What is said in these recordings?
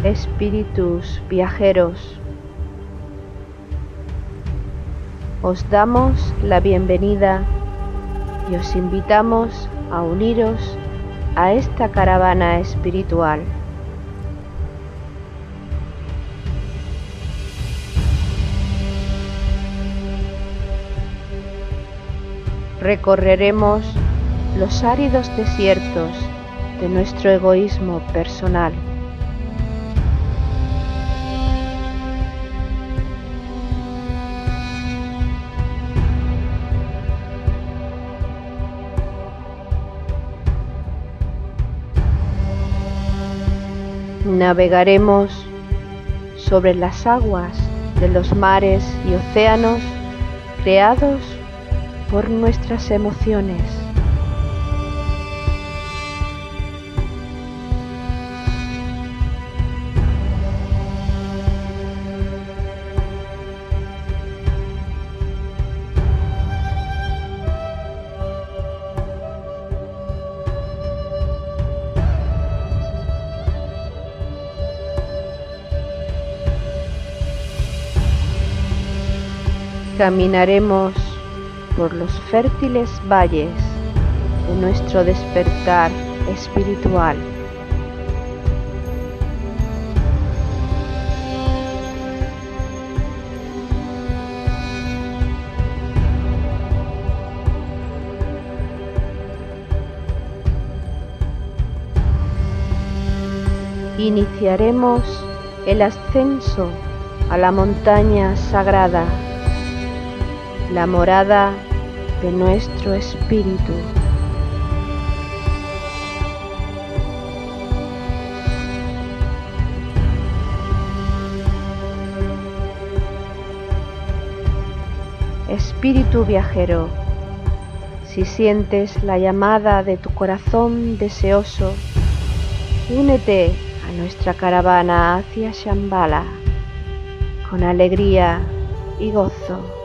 espíritus viajeros, os damos la bienvenida y os invitamos a uniros a esta caravana espiritual. Recorreremos los áridos desiertos de nuestro egoísmo personal. Navegaremos sobre las aguas de los mares y océanos creados por nuestras emociones. Caminaremos por los fértiles valles de nuestro despertar espiritual. Iniciaremos el ascenso a la montaña sagrada, la morada de nuestro espíritu. Espíritu viajero, si sientes la llamada de tu corazón deseoso, únete a nuestra caravana hacia Shambhala con alegría y gozo.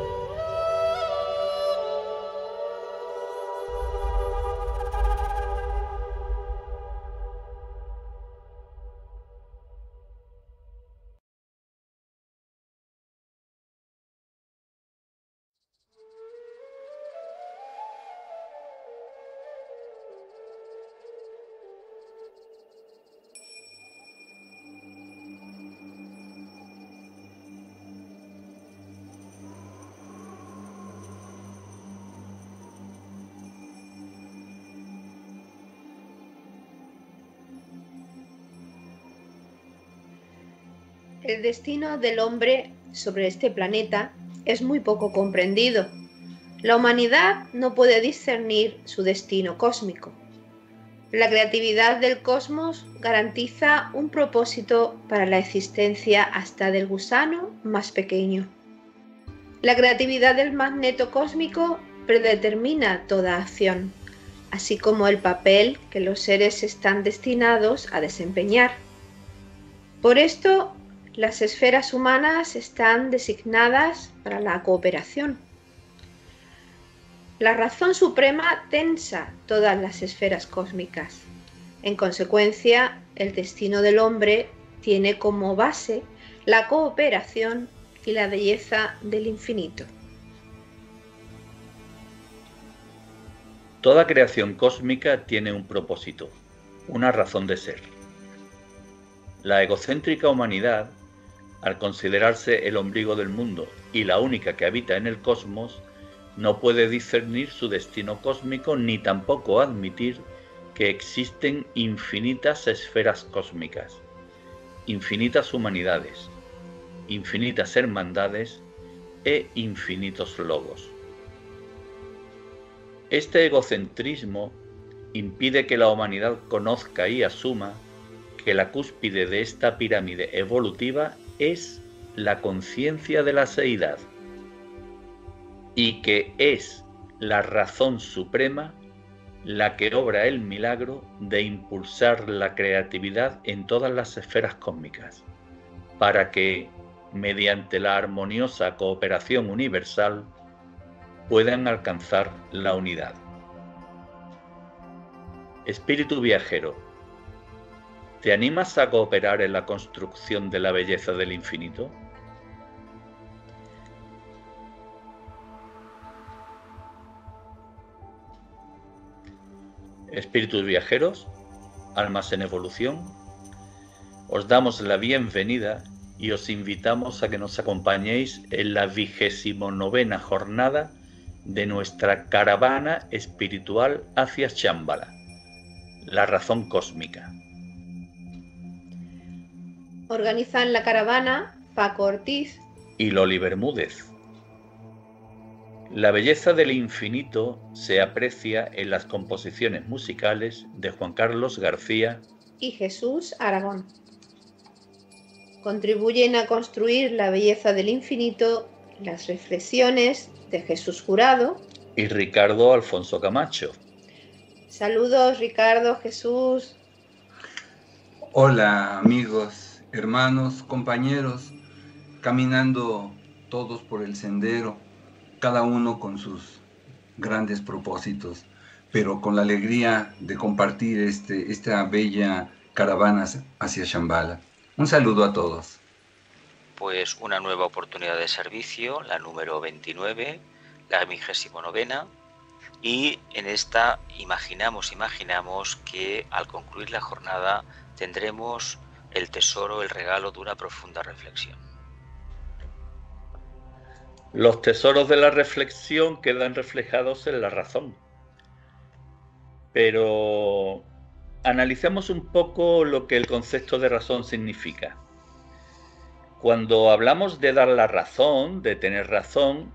El destino del hombre sobre este planeta es muy poco comprendido. La humanidad no puede discernir su destino cósmico. La creatividad del cosmos garantiza un propósito para la existencia hasta del gusano más pequeño. La creatividad del magneto cósmico predetermina toda acción, así como el papel que los seres están destinados a desempeñar. Por esto, las esferas humanas están designadas para la cooperación. La razón suprema tensa todas las esferas cósmicas. En consecuencia, el destino del hombre tiene como base la cooperación y la belleza del infinito. Toda creación cósmica tiene un propósito, una razón de ser. La egocéntrica humanidad, al considerarse el ombligo del mundo y la única que habita en el cosmos, no puede discernir su destino cósmico ni tampoco admitir que existen infinitas esferas cósmicas, infinitas humanidades, infinitas hermandades e infinitos logos. Este egocentrismo impide que la humanidad conozca y asuma que la cúspide de esta pirámide evolutiva es la conciencia de la seidad y que es la razón suprema la que obra el milagro de impulsar la creatividad en todas las esferas cósmicas, para que, mediante la armoniosa cooperación universal, puedan alcanzar la unidad. Espíritu viajero, ¿Te animas a cooperar en la construcción de la belleza del infinito? Espíritus viajeros, almas en evolución, os damos la bienvenida y os invitamos a que nos acompañéis en la 29ª jornada de nuestra caravana espiritual hacia Shambhala, la razón cósmica. Organizan la caravana Paco Ortiz y Loli Bermúdez. La belleza del infinito se aprecia en las composiciones musicales de Juan Carlos García y Jesús Aragón. Contribuyen a construir la belleza del infinito las reflexiones de Jesús Jurado y Ricardo Alfonso Camacho. Saludos, Ricardo, Jesús. Hola, amigos, hermanos, compañeros, caminando todos por el sendero, cada uno con sus grandes propósitos, pero con la alegría de compartir esta bella caravana hacia Shambhala. Un saludo a todos. Pues una nueva oportunidad de servicio, la número 29, la 29ª, y en esta imaginamos que al concluir la jornada tendremos el tesoro, el regalo de una profunda reflexión. Los tesoros de la reflexión quedan reflejados en la razón. Pero analicemos un poco lo que el concepto de razón significa. Cuando hablamos de dar la razón, de tener razón,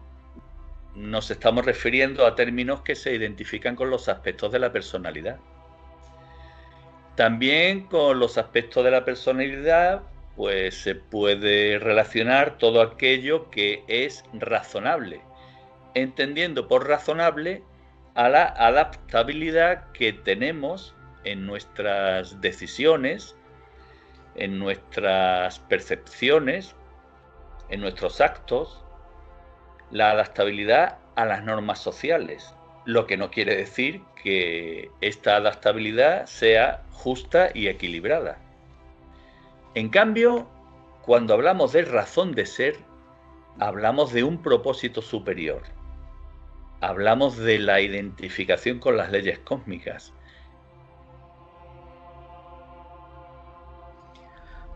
nos estamos refiriendo a términos que se identifican con los aspectos de la personalidad. También con los aspectos de la personalidad, pues se puede relacionar todo aquello que es razonable, entendiendo por razonable a la adaptabilidad que tenemos en nuestras decisiones, en nuestras percepciones, en nuestros actos, la adaptabilidad a las normas sociales, lo que no quiere decir que esta adaptabilidad sea justa y equilibrada. En cambio, cuando hablamos de razón de ser, hablamos de un propósito superior. Hablamos de la identificación con las leyes cósmicas.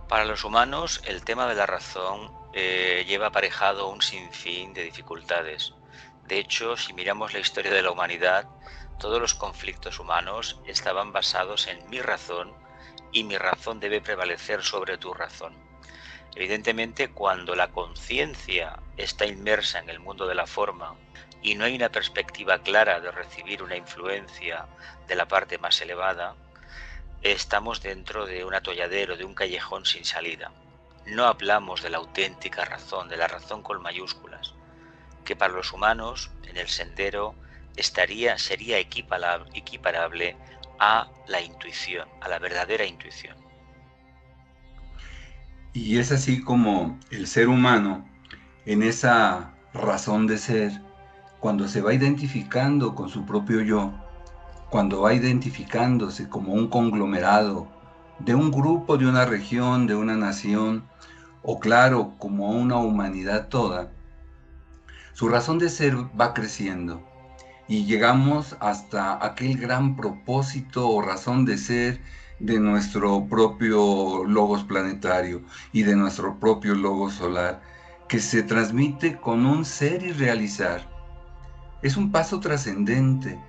Para los humanos, el tema de la razón lleva aparejado un sinfín de dificultades. De hecho, si miramos la historia de la humanidad, todos los conflictos humanos estaban basados en mi razón y mi razón debe prevalecer sobre tu razón. Evidentemente, cuando la conciencia está inmersa en el mundo de la forma y no hay una perspectiva clara de recibir una influencia de la parte más elevada, estamos dentro de un atolladero, de un callejón sin salida. No hablamos de la auténtica razón, de la razón con mayúsculas, que para los humanos en el sendero sería equiparable a la intuición, a la verdadera intuición. Y es así como el ser humano, en esa razón de ser, cuando se va identificando con su propio yo, cuando va identificándose como un conglomerado de un grupo, de una región, de una nación, o claro, como una humanidad toda, su razón de ser va creciendo y llegamos hasta aquel gran propósito o razón de ser de nuestro propio logos planetario y de nuestro propio logos solar, que se transmite con un ser y realizar. Es un paso trascendente,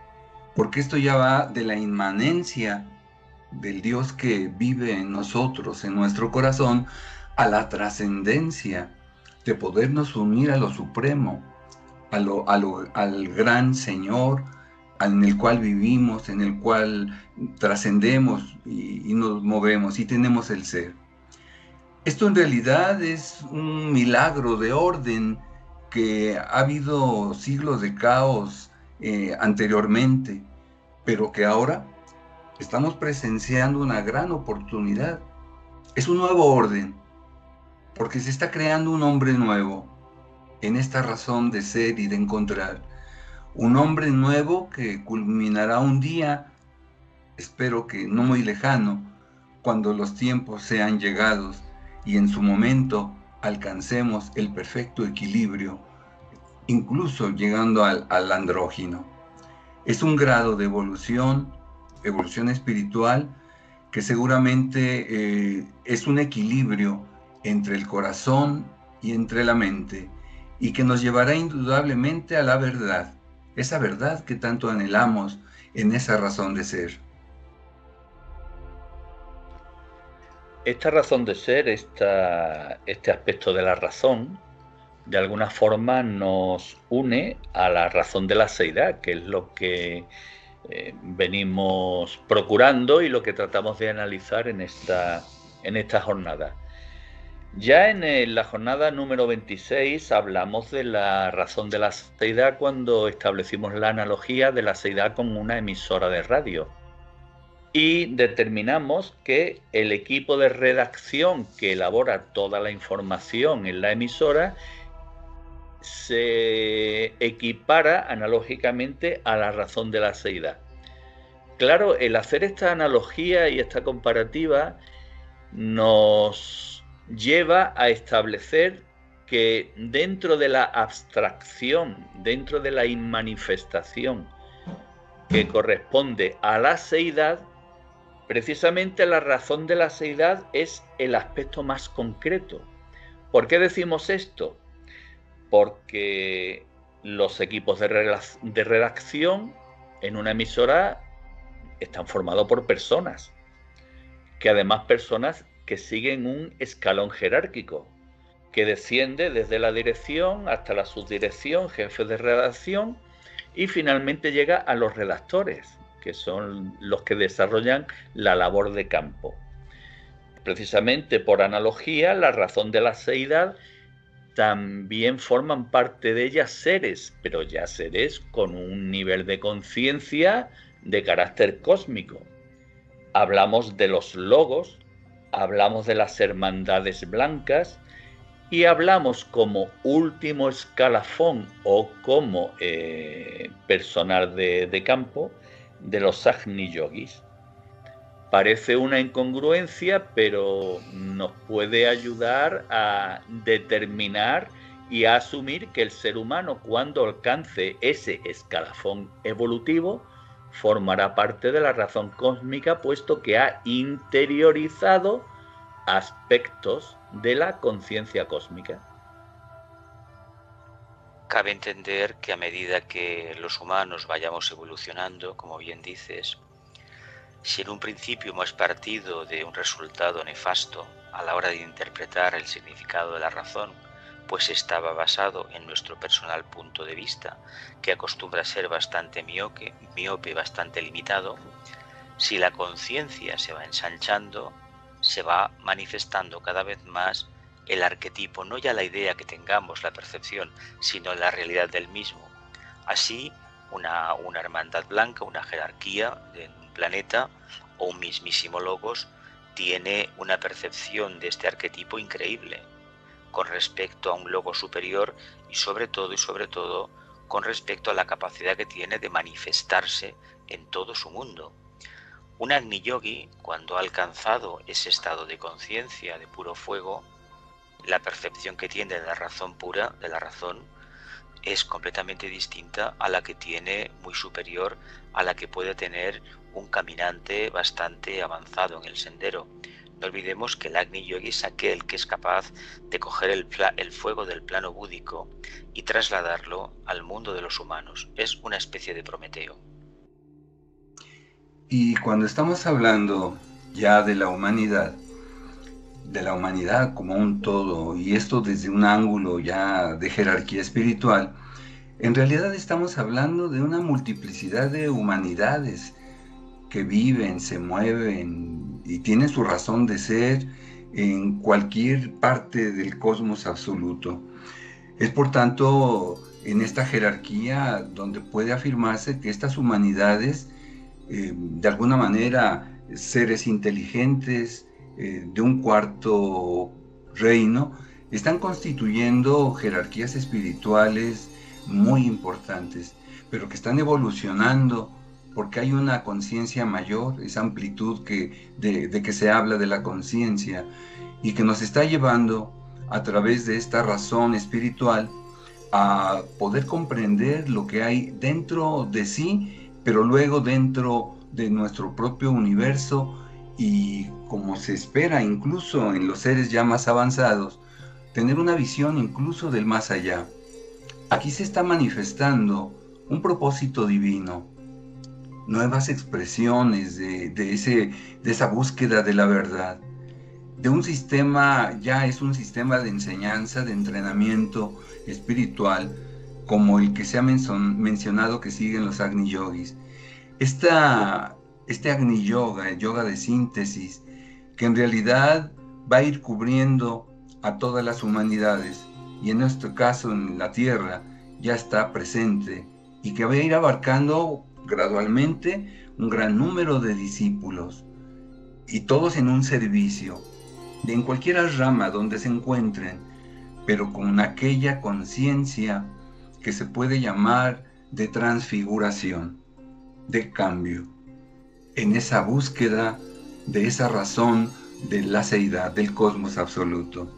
porque esto ya va de la inmanencia del Dios que vive en nosotros, en nuestro corazón, a la trascendencia de podernos unir a lo supremo, al gran Señor en el cual vivimos, en el cual trascendemos y nos movemos y tenemos el ser. Esto en realidad es un milagro de orden, que ha habido siglos de caos anteriormente, pero que ahora estamos presenciando una gran oportunidad. Es un nuevo orden, porque se está creando un hombre nuevo en esta razón de ser y de encontrar. Un hombre nuevo que culminará un día, espero que no muy lejano, cuando los tiempos sean llegados y en su momento alcancemos el perfecto equilibrio, incluso llegando al andrógino. Es un grado de evolución espiritual, que seguramente es un equilibrio entre el corazón y entre la mente, y que nos llevará indudablemente a la verdad, esa verdad que tanto anhelamos en esa razón de ser. Esta razón de ser, este aspecto de la razón, de alguna forma nos une a la razón de la seidad, que es lo que venimos procurando y lo que tratamos de analizar en esta jornada. Ya en la jornada número 26 hablamos de la razón de la seidad cuando establecimos la analogía de la seidad con una emisora de radio. Y determinamos que el equipo de redacción que elabora toda la información en la emisora se equipara analógicamente a la razón de la seidad. Claro, el hacer esta analogía y esta comparativa nos lleva a establecer que dentro de la abstracción, dentro de la inmanifestación que corresponde a la seidad, precisamente la razón de la seidad es el aspecto más concreto. ¿Por qué decimos esto? Porque los equipos de redacción en una emisora están formados por personas, que además personas que siguen un escalón jerárquico, que desciende desde la dirección hasta la subdirección, jefes de redacción, y finalmente llega a los redactores, que son los que desarrollan la labor de campo. Precisamente por analogía, la razón de la seidad también forman parte de ella seres, pero ya seres con un nivel de conciencia de carácter cósmico. Hablamos de los logos, hablamos de las hermandades blancas y hablamos como último escalafón o como personal de campo de los Agni Yogis. Parece una incongruencia, pero nos puede ayudar a determinar y a asumir que el ser humano, cuando alcance ese escalafón evolutivo, formará parte de la razón cósmica, puesto que ha interiorizado aspectos de la conciencia cósmica. Cabe entender que a medida que los humanos vayamos evolucionando, como bien dices, si en un principio hemos partido de un resultado nefasto a la hora de interpretar el significado de la razón, pues estaba basado en nuestro personal punto de vista, que acostumbra a ser bastante miope, bastante limitado, si la conciencia se va ensanchando, se va manifestando cada vez más el arquetipo, no ya la idea que tengamos, la percepción, sino la realidad del mismo. Así, una hermandad blanca, una jerarquía de un planeta o un mismísimo logos tiene una percepción de este arquetipo increíble con respecto a un logo superior y sobre todo con respecto a la capacidad que tiene de manifestarse en todo su mundo. Un Agni Yogi, cuando ha alcanzado ese estado de conciencia de puro fuego, la percepción que tiene de la razón pura, de la razón, es completamente distinta a la que tiene, muy superior a la que puede tener un caminante bastante avanzado en el sendero. No olvidemos que el Agni Yogi es aquel que es capaz de coger el fuego del plano búdico y trasladarlo al mundo de los humanos. Es una especie de Prometeo. Y cuando estamos hablando ya de la humanidad como un todo, y esto desde un ángulo ya de jerarquía espiritual, en realidad estamos hablando de una multiplicidad de humanidades que viven, se mueven y tienen su razón de ser en cualquier parte del cosmos absoluto. Es por tanto en esta jerarquía donde puede afirmarse que estas humanidades, de alguna manera, seres inteligentes de un cuarto reino, están constituyendo jerarquías espirituales muy importantes, pero que están evolucionando porque hay una conciencia mayor, esa amplitud de que se habla de la conciencia y que nos está llevando a través de esta razón espiritual a poder comprender lo que hay dentro de sí, pero luego dentro de nuestro propio universo y, como se espera incluso en los seres ya más avanzados, tener una visión incluso del más allá. Aquí se está manifestando un propósito divino, nuevas expresiones de esa búsqueda de la verdad, de un sistema, ya es un sistema de enseñanza, de entrenamiento espiritual, como el que se ha mencionado que siguen los Agni Yogis. Este Agni Yoga, el yoga de síntesis, que en realidad va a ir cubriendo a todas las humanidades, y en nuestro caso en la Tierra ya está presente, y que va a ir abarcando gradualmente un gran número de discípulos, y todos en un servicio, en cualquier rama donde se encuentren, pero con aquella conciencia que se puede llamar de transfiguración, de cambio, en esa búsqueda de esa razón de la seidad, del cosmos absoluto.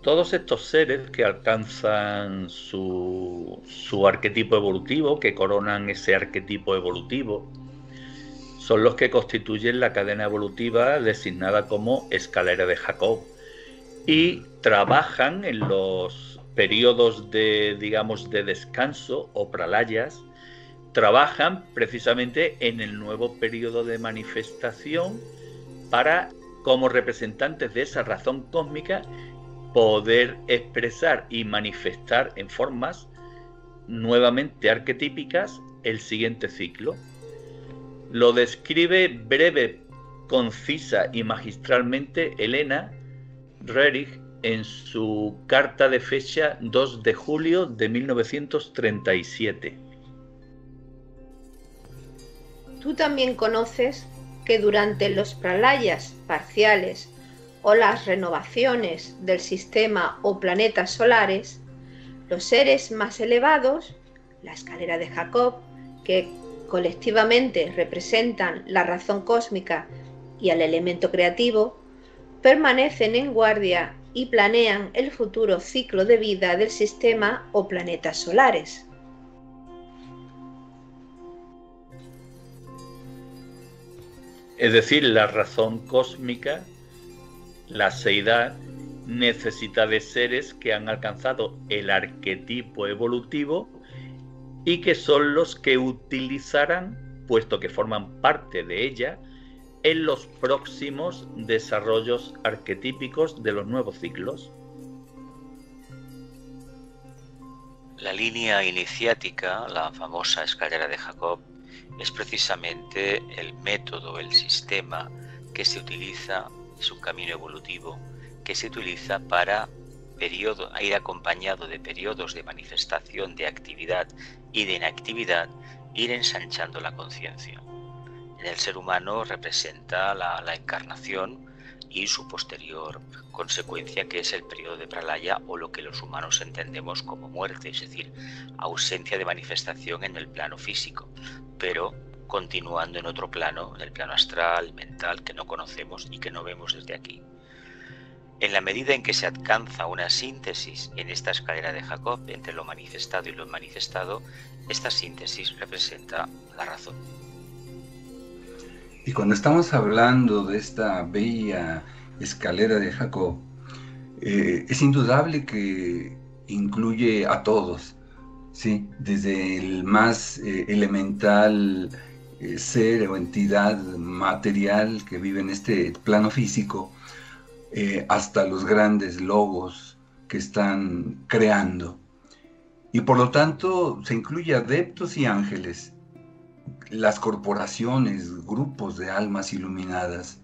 Todos estos seres que alcanzan su arquetipo evolutivo, que coronan ese arquetipo evolutivo, son los que constituyen la cadena evolutiva designada como escalera de Jacob, y trabajan en los periodos de, digamos, de descanso o pralayas, trabajan precisamente en el nuevo periodo de manifestación para, como representantes de esa razón cósmica, poder expresar y manifestar en formas nuevamente arquetípicas el siguiente ciclo. Lo describe breve, concisa y magistralmente Elena Rerich en su carta de fecha 2 de julio de 1937. Tú también conoces que durante los pralayas parciales o las renovaciones del sistema o planetas solares, los seres más elevados, la escalera de Jacob, que colectivamente representan la razón cósmica y al elemento creativo, permanecen en guardia y planean el futuro ciclo de vida del sistema o planetas solares. Es decir, la razón cósmica, la seidad, necesita de seres que han alcanzado el arquetipo evolutivo y que son los que utilizarán, puesto que forman parte de ella, en los próximos desarrollos arquetípicos de los nuevos ciclos. La línea iniciática, la famosa escalera de Jacob, es precisamente el método, el sistema que se utiliza, es un camino evolutivo que se utiliza para ir acompañado de periodos de manifestación de actividad y de inactividad, ir ensanchando la conciencia. En el ser humano representa la encarnación y su posterior consecuencia, que es el periodo de pralaya, o lo que los humanos entendemos como muerte, es decir, ausencia de manifestación en el plano físico, pero continuando en otro plano, en el plano astral, mental, que no conocemos y que no vemos desde aquí. En la medida en que se alcanza una síntesis en esta escalera de Jacob entre lo manifestado y lo manifestado, esta síntesis representa la razón. Y cuando estamos hablando de esta bella escalera de Jacob, es indudable que incluye a todos, ¿sí? Desde el más elemental ser o entidad material que vive en este plano físico, hasta los grandes logos que están creando. Y por lo tanto se incluye adeptos y ángeles, las corporaciones, grupos de almas iluminadas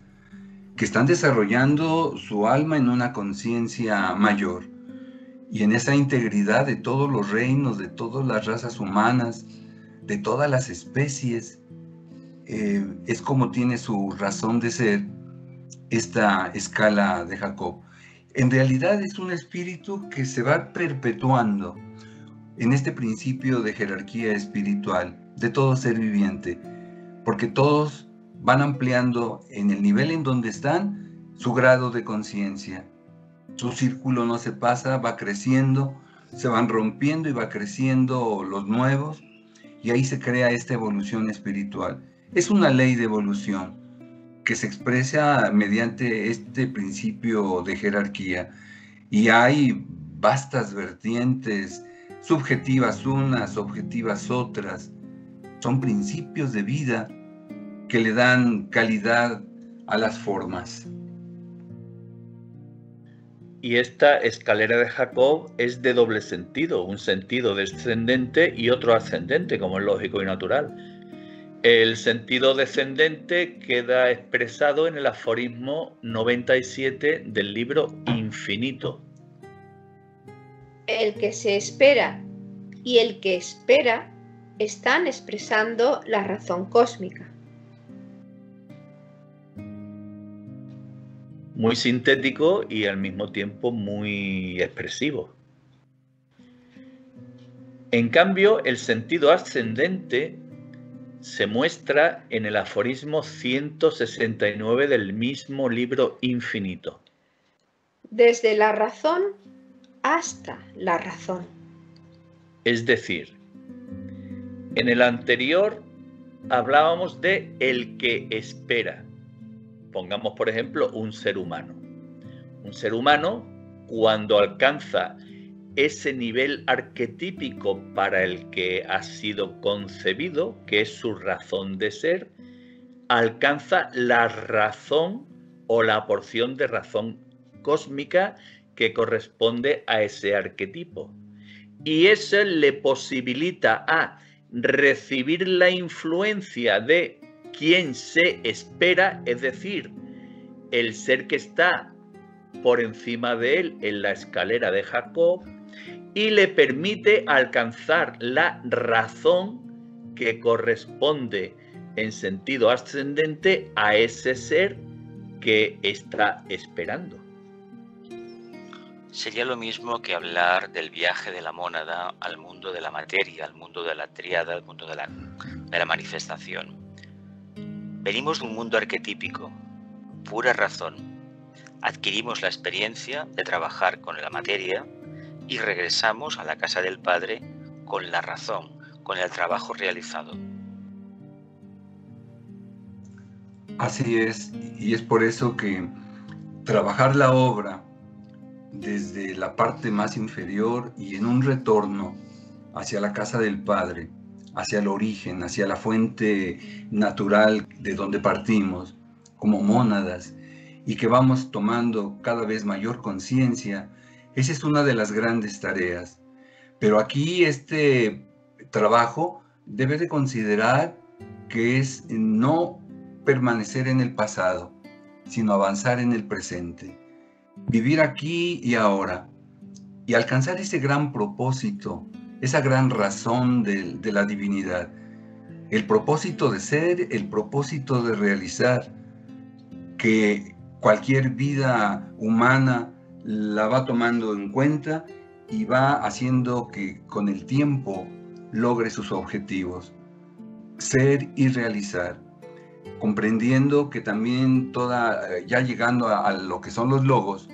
que están desarrollando su alma en una conciencia mayor, y en esa integridad de todos los reinos, de todas las razas humanas, de todas las especies, es como tiene su razón de ser esta escala de Jacob. En realidad es un espíritu que se va perpetuando, en este principio de jerarquía espiritual de todo ser viviente, porque todos van ampliando en el nivel en donde están su grado de conciencia. Su círculo no se pasa, va creciendo, se van rompiendo y va creciendo los nuevos, y ahí se crea esta evolución espiritual. Es una ley de evolución que se expresa mediante este principio de jerarquía, y hay vastas vertientes, subjetivas unas, objetivas otras. Son principios de vida que le dan calidad a las formas. Y esta escalera de Jacob es de doble sentido, un sentido descendente y otro ascendente, como es lógico y natural. El sentido descendente queda expresado en el aforismo 97 del libro Infinito. El que se espera y el que espera están expresando la razón cósmica. Muy sintético y al mismo tiempo muy expresivo. En cambio, el sentido ascendente se muestra en el aforismo 169 del mismo libro Infinito. Desde la razón hasta la razón. Es decir, en el anterior hablábamos de el que espera. Pongamos, por ejemplo, un ser humano. Un ser humano, cuando alcanza ese nivel arquetípico para el que ha sido concebido, que es su razón de ser, alcanza la razón o la porción de razón cósmica que corresponde a ese arquetipo. Y eso le posibilita a recibir la influencia de quien se espera, es decir, el ser que está por encima de él en la escalera de Jacob, y le permite alcanzar la razón que corresponde en sentido ascendente a ese ser que está esperando. Sería lo mismo que hablar del viaje de la mónada al mundo de la materia, al mundo de la tríada, al mundo de la manifestación. Venimos de un mundo arquetípico, pura razón. Adquirimos la experiencia de trabajar con la materia y regresamos a la casa del Padre con la razón, con el trabajo realizado. Así es, y es por eso que trabajar la obra desde la parte más inferior y en un retorno hacia la casa del Padre, hacia el origen, hacia la fuente natural de donde partimos, como mónadas, y que vamos tomando cada vez mayor conciencia, esa es una de las grandes tareas. Pero aquí este trabajo debe de considerar que es no permanecer en el pasado, sino avanzar en el presente. Vivir aquí y ahora y alcanzar ese gran propósito, esa gran razón de la divinidad, el propósito de ser, el propósito de realizar, que cualquier vida humana la va tomando en cuenta y va haciendo que con el tiempo logre sus objetivos, ser y realizar, comprendiendo que también ya llegando a lo que son los logos,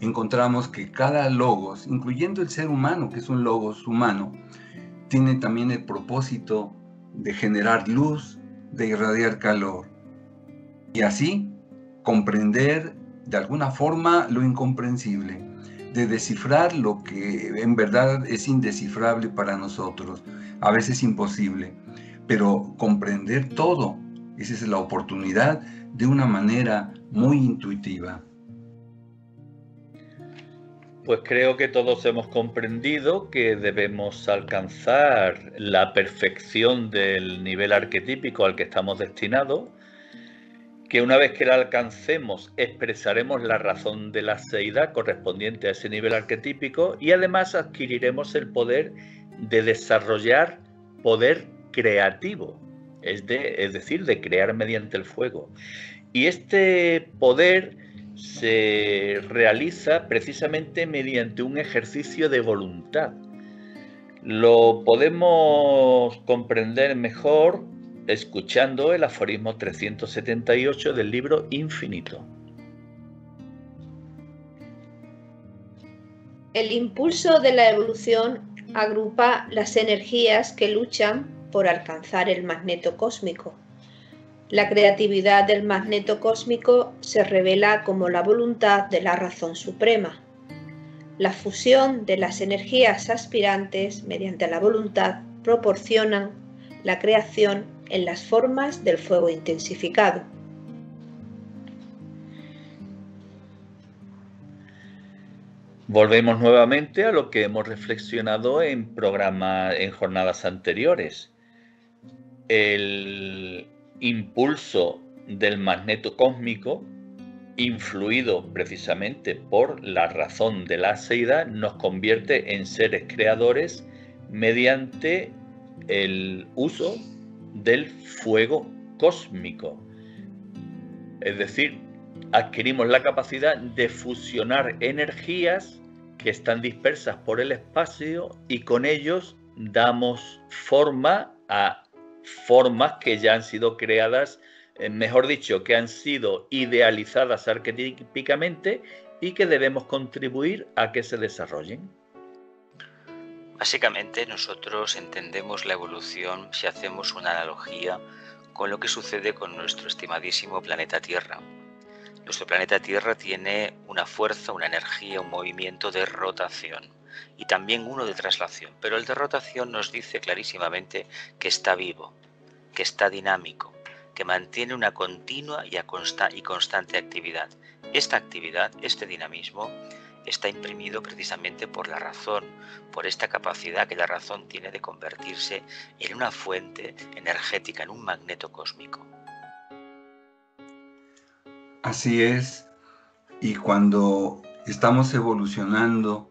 encontramos que cada logos, incluyendo el ser humano, que es un logos humano, tiene también el propósito de generar luz, de irradiar calor, y así comprender de alguna forma lo incomprensible, de descifrar lo que en verdad es indescifrable para nosotros, a veces imposible, pero comprender todo. Esa es la oportunidad de una manera muy intuitiva. Pues creo que todos hemos comprendido que debemos alcanzar la perfección del nivel arquetípico al que estamos destinados, que una vez que la alcancemos expresaremos la razón de la seidad correspondiente a ese nivel arquetípico y además adquiriremos el poder de desarrollar poder creativo, es decir, de crear mediante el fuego. Y este poder se realiza precisamente mediante un ejercicio de voluntad, Lo podemos comprender mejor escuchando el aforismo 378 del libro Infinito. El impulso de la evolución agrupa las energías que luchan por alcanzar el magneto cósmico. La creatividad del magneto cósmico se revela como la voluntad de la razón suprema. La fusión de las energías aspirantes mediante la voluntad proporcionan la creación en las formas del fuego intensificado. Volvemos nuevamente a lo que hemos reflexionado en jornadas anteriores. El impulso del magneto cósmico, influido precisamente por la razón de la seidad, nos convierte en seres creadores mediante el uso del fuego cósmico. Es decir, adquirimos la capacidad de fusionar energías que están dispersas por el espacio y con ellos damos forma a formas que ya han sido creadas, mejor dicho, que han sido idealizadas arquetípicamente y que debemos contribuir a que se desarrollen. Básicamente nosotros entendemos la evolución si hacemos una analogía con lo que sucede con nuestro estimadísimo planeta Tierra. Nuestro planeta Tierra tiene una fuerza, una energía, un movimiento de rotación y también uno de traslación, pero el de rotación nos dice clarísimamente que está vivo, que está dinámico, que mantiene una continua y constante actividad. Esta actividad, este dinamismo, está imprimido precisamente por la razón, por esta capacidad que la razón tiene de convertirse en una fuente energética, en un magneto cósmico. Así es, y cuando estamos evolucionando,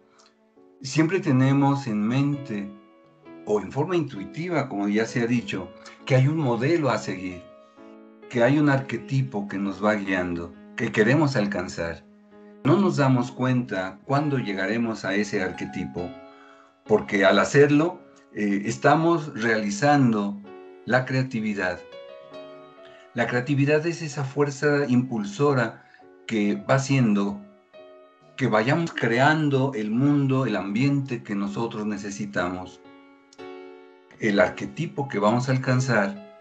siempre tenemos en mente, o en forma intuitiva, como ya se ha dicho, que hay un modelo a seguir, que hay un arquetipo que nos va guiando, que queremos alcanzar. No nos damos cuenta cuándo llegaremos a ese arquetipo, porque al hacerlo estamos realizando la creatividad. La creatividad es esa fuerza impulsora que va haciendo que vayamos creando el mundo, el ambiente que nosotros necesitamos. El arquetipo que vamos a alcanzar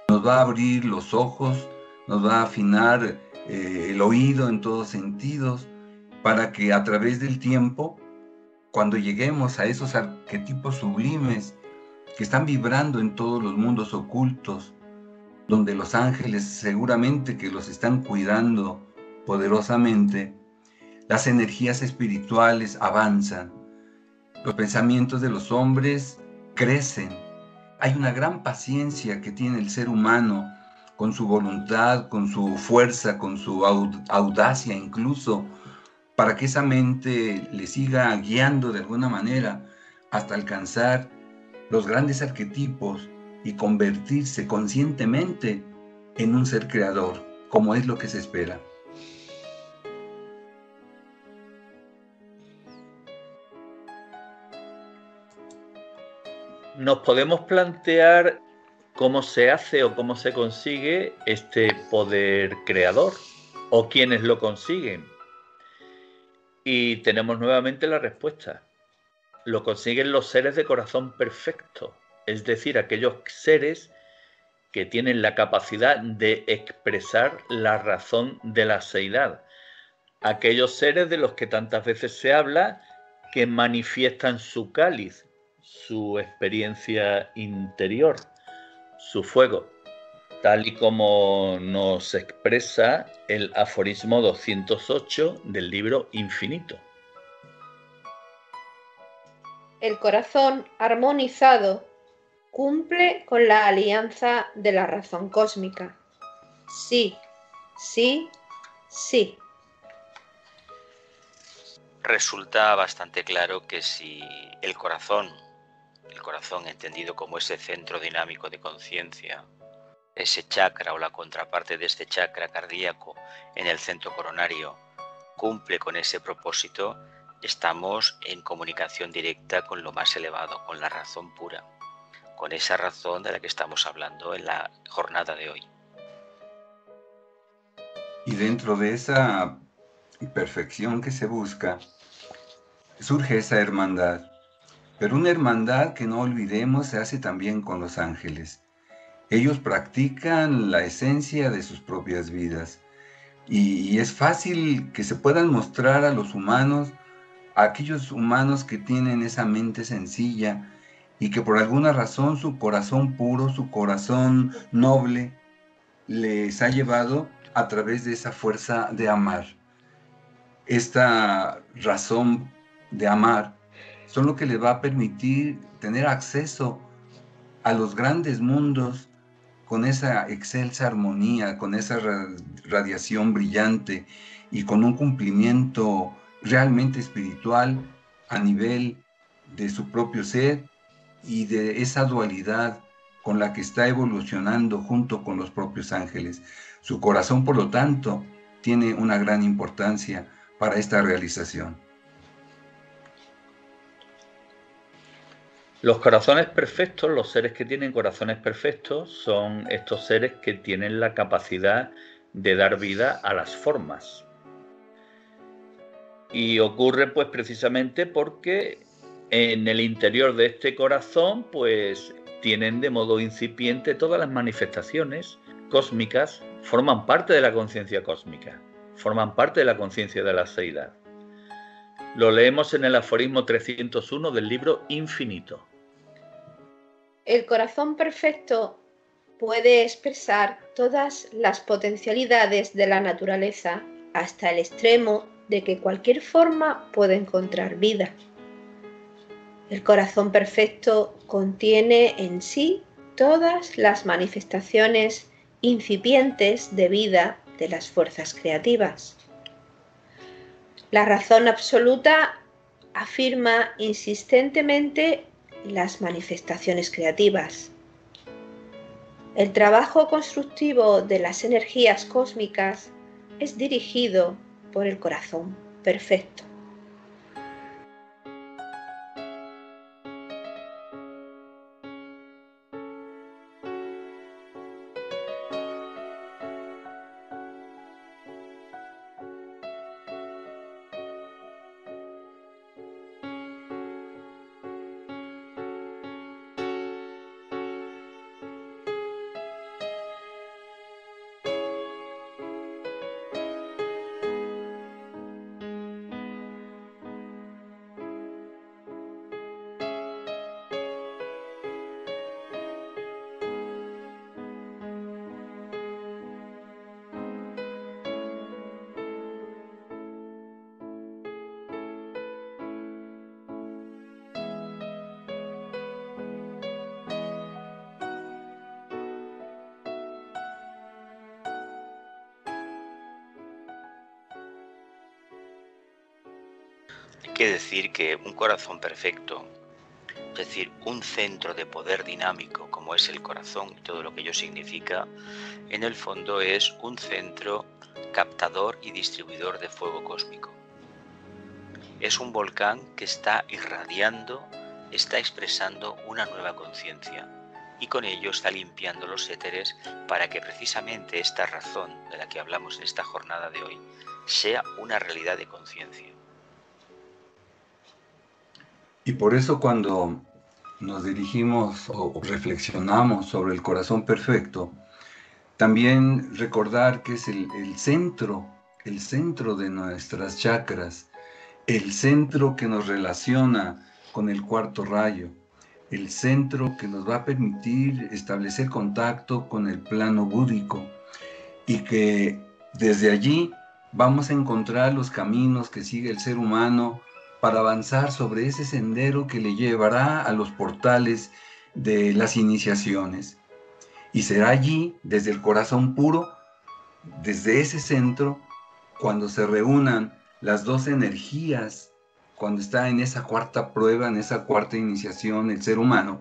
nos va a abrir los ojos, nos va a afinar el oído en todos sentidos, para que a través del tiempo, cuando lleguemos a esos arquetipos sublimes que están vibrando en todos los mundos ocultos, donde los ángeles seguramente que los están cuidando poderosamente, las energías espirituales avanzan, los pensamientos de los hombres crecen. Hay una gran paciencia que tiene el ser humano con su voluntad, con su fuerza, con su audacia incluso, para que esa mente le siga guiando de alguna manera hasta alcanzar los grandes arquetipos y convertirse conscientemente en un ser creador, como es lo que se espera. Nos podemos plantear cómo se hace o cómo se consigue este poder creador o quiénes lo consiguen. Y tenemos nuevamente la respuesta. Lo consiguen los seres de corazón perfecto, es decir, aquellos seres que tienen la capacidad de expresar la razón de la seidad. Aquellos seres de los que tantas veces se habla que manifiestan su cáliz, su experiencia interior, su fuego, tal y como nos expresa el aforismo 208 del libro Infinito. El corazón armonizado cumple con la alianza de la razón cósmica. Sí, sí, sí. Resulta bastante claro que si el corazón entendido como ese centro dinámico de conciencia, ese chakra o la contraparte de este chakra cardíaco en el centro coronario, cumple con ese propósito, estamos en comunicación directa con lo más elevado, con la razón pura, con esa razón de la que estamos hablando en la jornada de hoy. Y dentro de esa perfección que se busca, surge esa hermandad. Pero una hermandad que no olvidemos se hace también con los ángeles. Ellos practican la esencia de sus propias vidas. Y es fácil que se puedan mostrar a los humanos, a aquellos humanos que tienen esa mente sencilla y que por alguna razón su corazón puro, su corazón noble, les ha llevado a través de esa fuerza de amar. Esta razón de amar son lo que les va a permitir tener acceso a los grandes mundos con esa excelsa armonía, con esa radiación brillante y con un cumplimiento realmente espiritual a nivel de su propio ser y de esa dualidad con la que está evolucionando junto con los propios ángeles. Su corazón, por lo tanto, tiene una gran importancia para esta realización. Los corazones perfectos, los seres que tienen corazones perfectos, son estos seres que tienen la capacidad de dar vida a las formas. Y ocurre pues precisamente porque en el interior de este corazón pues tienen de modo incipiente todas las manifestaciones cósmicas, forman parte de la conciencia cósmica, forman parte de la conciencia de la seidad. Lo leemos en el aforismo 301 del libro Infinito. El corazón perfecto puede expresar todas las potencialidades de la naturaleza hasta el extremo de que cualquier forma puede encontrar vida. El corazón perfecto contiene en sí todas las manifestaciones incipientes de vida de las fuerzas creativas. La razón absoluta afirma insistentemente las manifestaciones creativas. El trabajo constructivo de las energías cósmicas es dirigido por el corazón perfecto. Hay que decir que un corazón perfecto, es decir, un centro de poder dinámico como es el corazón y todo lo que ello significa, en el fondo es un centro captador y distribuidor de fuego cósmico. Es un volcán que está irradiando, está expresando una nueva conciencia y con ello está limpiando los éteres para que precisamente esta razón de la que hablamos en esta jornada de hoy sea una realidad de conciencia. Y por eso cuando nos dirigimos o reflexionamos sobre el corazón perfecto, también recordar que es el centro de nuestras chakras, el centro que nos relaciona con el cuarto rayo, el centro que nos va a permitir establecer contacto con el plano búdico y que desde allí vamos a encontrar los caminos que sigue el ser humano para avanzar sobre ese sendero que le llevará a los portales de las iniciaciones. Y será allí, desde el corazón puro, desde ese centro, cuando se reúnan las dos energías, cuando está en esa cuarta prueba, en esa cuarta iniciación el ser humano,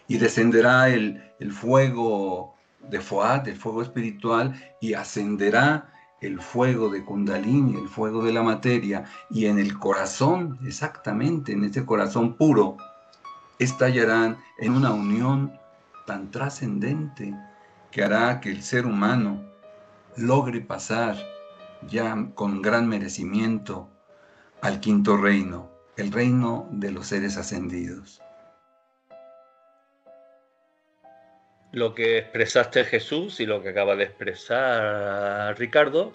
y descenderá el fuego de Foat, el fuego espiritual, y ascenderá el fuego de Kundalini, el fuego de la materia, y en el corazón, exactamente, en ese corazón puro, estallarán en una unión tan trascendente que hará que el ser humano logre pasar ya con gran merecimiento al quinto reino, el reino de los seres ascendidos. Lo que expresaste, Jesús, y lo que acaba de expresar Ricardo,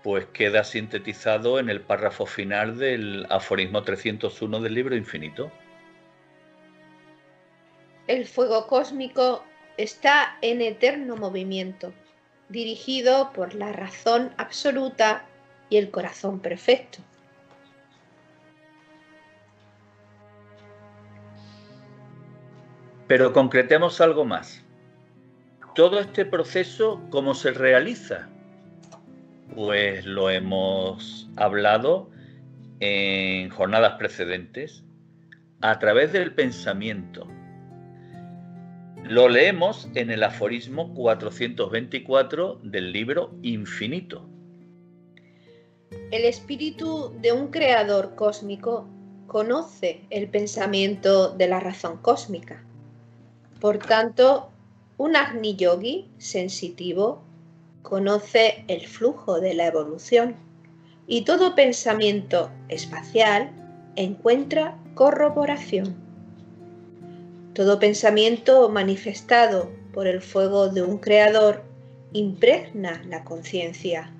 pues queda sintetizado en el párrafo final del aforismo 301 del libro Infinito. El fuego cósmico está en eterno movimiento, dirigido por la razón absoluta y el corazón perfecto. Pero concretemos algo más. Todo este proceso, ¿cómo se realiza? Pues lo hemos hablado en jornadas precedentes, a través del pensamiento. Lo leemos en el aforismo 424 del libro Infinito. El espíritu de un creador cósmico conoce el pensamiento de la razón cósmica. Por tanto, un Agni Yogi sensitivo conoce el flujo de la evolución y todo pensamiento espacial encuentra corroboración. Todo pensamiento manifestado por el fuego de un creador impregna la conciencia.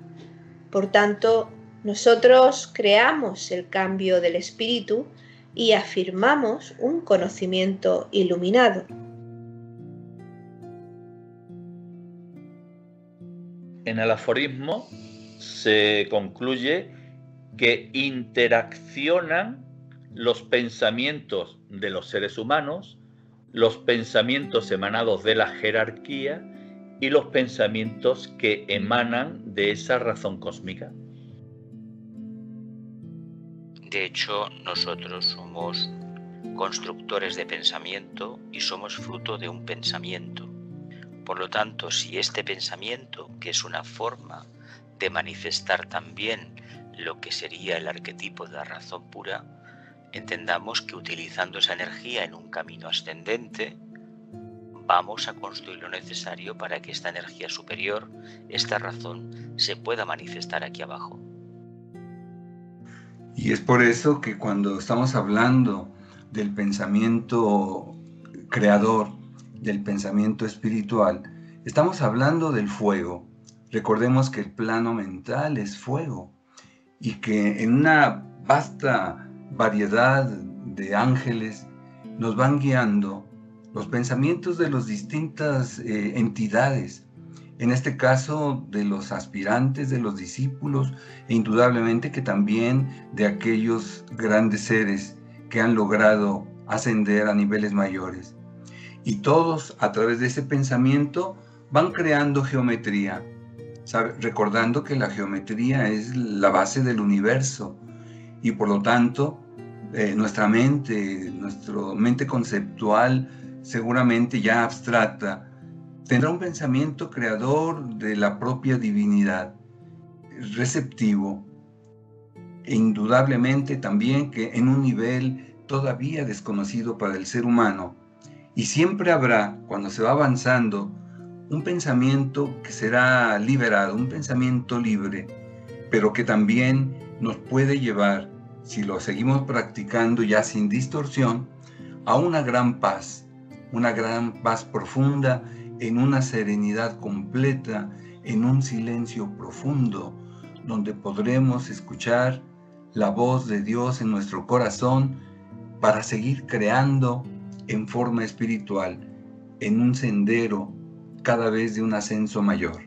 Por tanto, nosotros creamos el cambio del espíritu y afirmamos un conocimiento iluminado. En el aforismo se concluye que interaccionan los pensamientos de los seres humanos, los pensamientos emanados de la jerarquía y los pensamientos que emanan de esa razón cósmica. De hecho, nosotros somos constructores de pensamiento y somos fruto de un pensamiento. Por lo tanto, si este pensamiento, que es una forma de manifestar también lo que sería el arquetipo de la razón pura, entendamos que utilizando esa energía en un camino ascendente, vamos a construir lo necesario para que esta energía superior, esta razón, se pueda manifestar aquí abajo. Y es por eso que cuando estamos hablando del pensamiento creador, del pensamiento espiritual, estamos hablando del fuego. Recordemos que el plano mental es fuego y que en una vasta variedad de ángeles nos van guiando los pensamientos de las distintas entidades, en este caso de los aspirantes, de los discípulos, e indudablemente que también de aquellos grandes seres que han logrado ascender a niveles mayores. Y todos, a través de ese pensamiento, van creando geometría, recordando que la geometría es la base del universo y por lo tanto nuestra mente conceptual, seguramente ya abstracta, tendrá un pensamiento creador de la propia divinidad, receptivo, e indudablemente también que en un nivel todavía desconocido para el ser humano. Y siempre habrá, cuando se va avanzando, un pensamiento que será liberado, un pensamiento libre, pero que también nos puede llevar, si lo seguimos practicando ya sin distorsión, a una gran paz profunda, en una serenidad completa, en un silencio profundo, donde podremos escuchar la voz de Dios en nuestro corazón para seguir creando en forma espiritual, en un sendero cada vez de un ascenso mayor.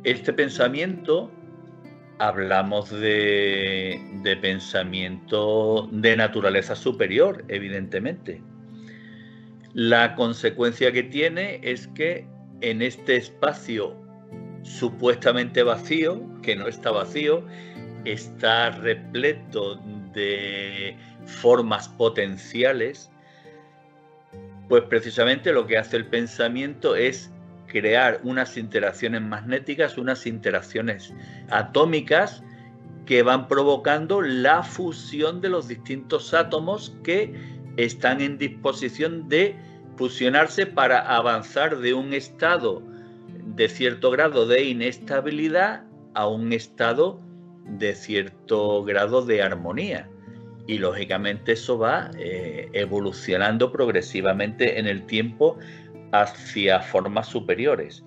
Este pensamiento, hablamos de pensamiento de naturaleza superior, evidentemente. La consecuencia que tiene es que en este espacio supuestamente vacío, que no está vacío, está repleto de formas potenciales Pues precisamente lo que hace el pensamiento es crear unas interacciones magnéticas, unas interacciones atómicas que van provocando la fusión de los distintos átomos que están en disposición de fusionarse para avanzar de un estado de cierto grado de inestabilidad a un estado de cierto grado de armonía. Y lógicamente eso va evolucionando progresivamente en el tiempo hacia formas superiores.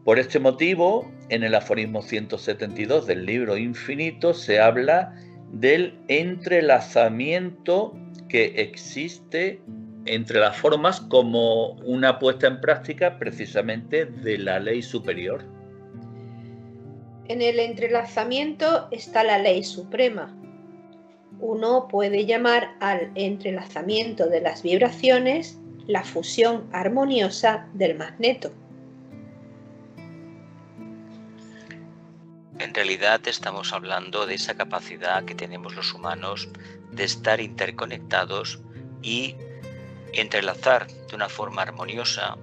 Por este motivo, en el aforismo 172 del libro Infinito se habla del entrelazamiento que existe entre las formas como una puesta en práctica precisamente de la ley superior. En el entrelazamiento está la ley suprema. Uno puede llamar al entrelazamiento de las vibraciones la fusión armoniosa del magneto. En realidad estamos hablando de esa capacidad que tenemos los humanos de estar interconectados y entrelazar de una forma armoniosa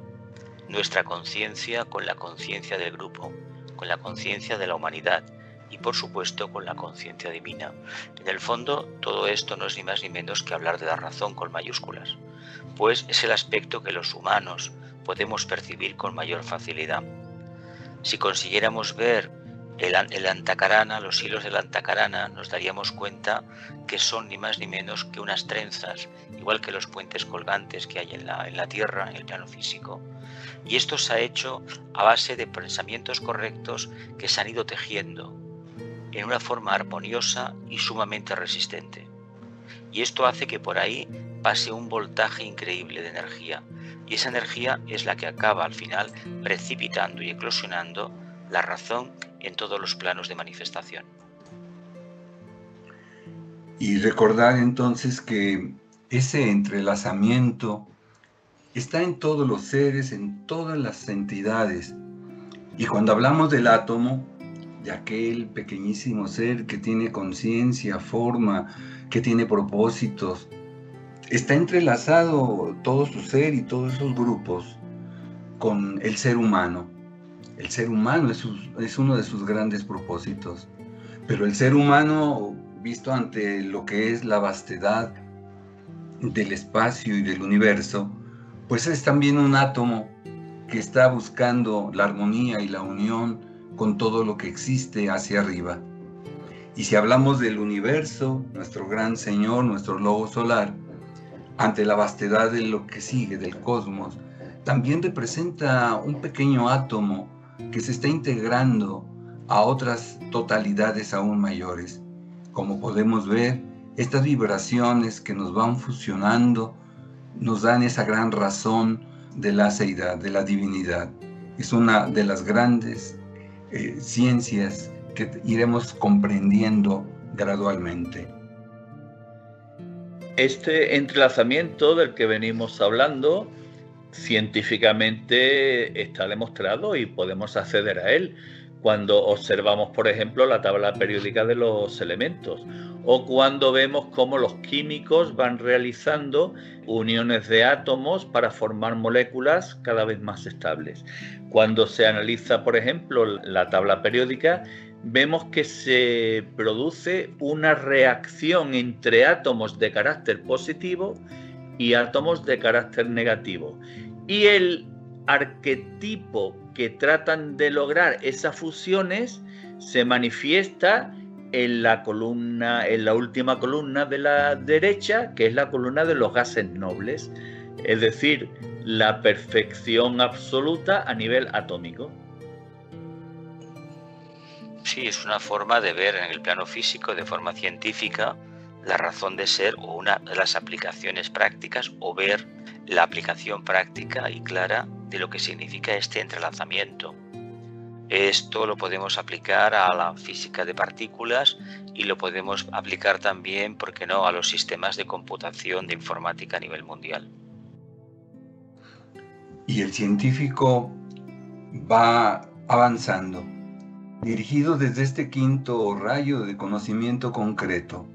nuestra conciencia con la conciencia del grupo, con la conciencia de la humanidad y por supuesto con la conciencia divina. En el fondo todo esto no es ni más ni menos que hablar de la razón con mayúsculas, pues es el aspecto que los humanos podemos percibir con mayor facilidad. Si consiguiéramos ver el antakarana, los hilos del antakarana, nos daríamos cuenta que son ni más ni menos que unas trenzas, igual que los puentes colgantes que hay en la Tierra, en el plano físico. Y esto se ha hecho a base de pensamientos correctos que se han ido tejiendo en una forma armoniosa y sumamente resistente. Y esto hace que por ahí pase un voltaje increíble de energía. Y esa energía es la que acaba al final precipitando y eclosionando la razón en todos los planos de manifestación. Y recordar entonces que ese entrelazamiento está en todos los seres, en todas las entidades. Y cuando hablamos del átomo, de aquel pequeñísimo ser que tiene conciencia, forma, que tiene propósitos, está entrelazado todo su ser y todos esos grupos con el ser humano. El ser humano es uno de sus grandes propósitos, pero el ser humano, visto ante lo que es la vastedad del espacio y del universo, pues es también un átomo que está buscando la armonía y la unión con todo lo que existe hacia arriba. Y si hablamos del universo, nuestro gran Señor, nuestro logo solar, ante la vastedad de lo que sigue del cosmos, también representa un pequeño átomo que se está integrando a otras totalidades aún mayores. Como podemos ver, estas vibraciones que nos van fusionando nos dan esa gran razón de la seidad, de la divinidad. Es una de las grandes ciencias que iremos comprendiendo gradualmente. Este entrelazamiento del que venimos hablando científicamente está demostrado y podemos acceder a él cuando observamos, por ejemplo, la tabla periódica de los elementos o cuando vemos cómo los químicos van realizando uniones de átomos para formar moléculas cada vez más estables. Cuando se analiza, por ejemplo, la tabla periódica, vemos que se produce una reacción entre átomos de carácter positivo y átomos de carácter negativo. Y el arquetipo que tratan de lograr esas fusiones se manifiesta en la última columna de la derecha, que es la columna de los gases nobles, es decir, la perfección absoluta a nivel atómico. Sí, es una forma de ver en el plano físico, de forma científica, la razón de ser o una de las aplicaciones prácticas o ver la aplicación práctica y clara de lo que significa este entrelazamiento. Esto lo podemos aplicar a la física de partículas y lo podemos aplicar también, ¿por qué no?, a los sistemas de computación de informática a nivel mundial. Y el científico va avanzando, dirigido desde este quinto rayo de conocimiento concreto,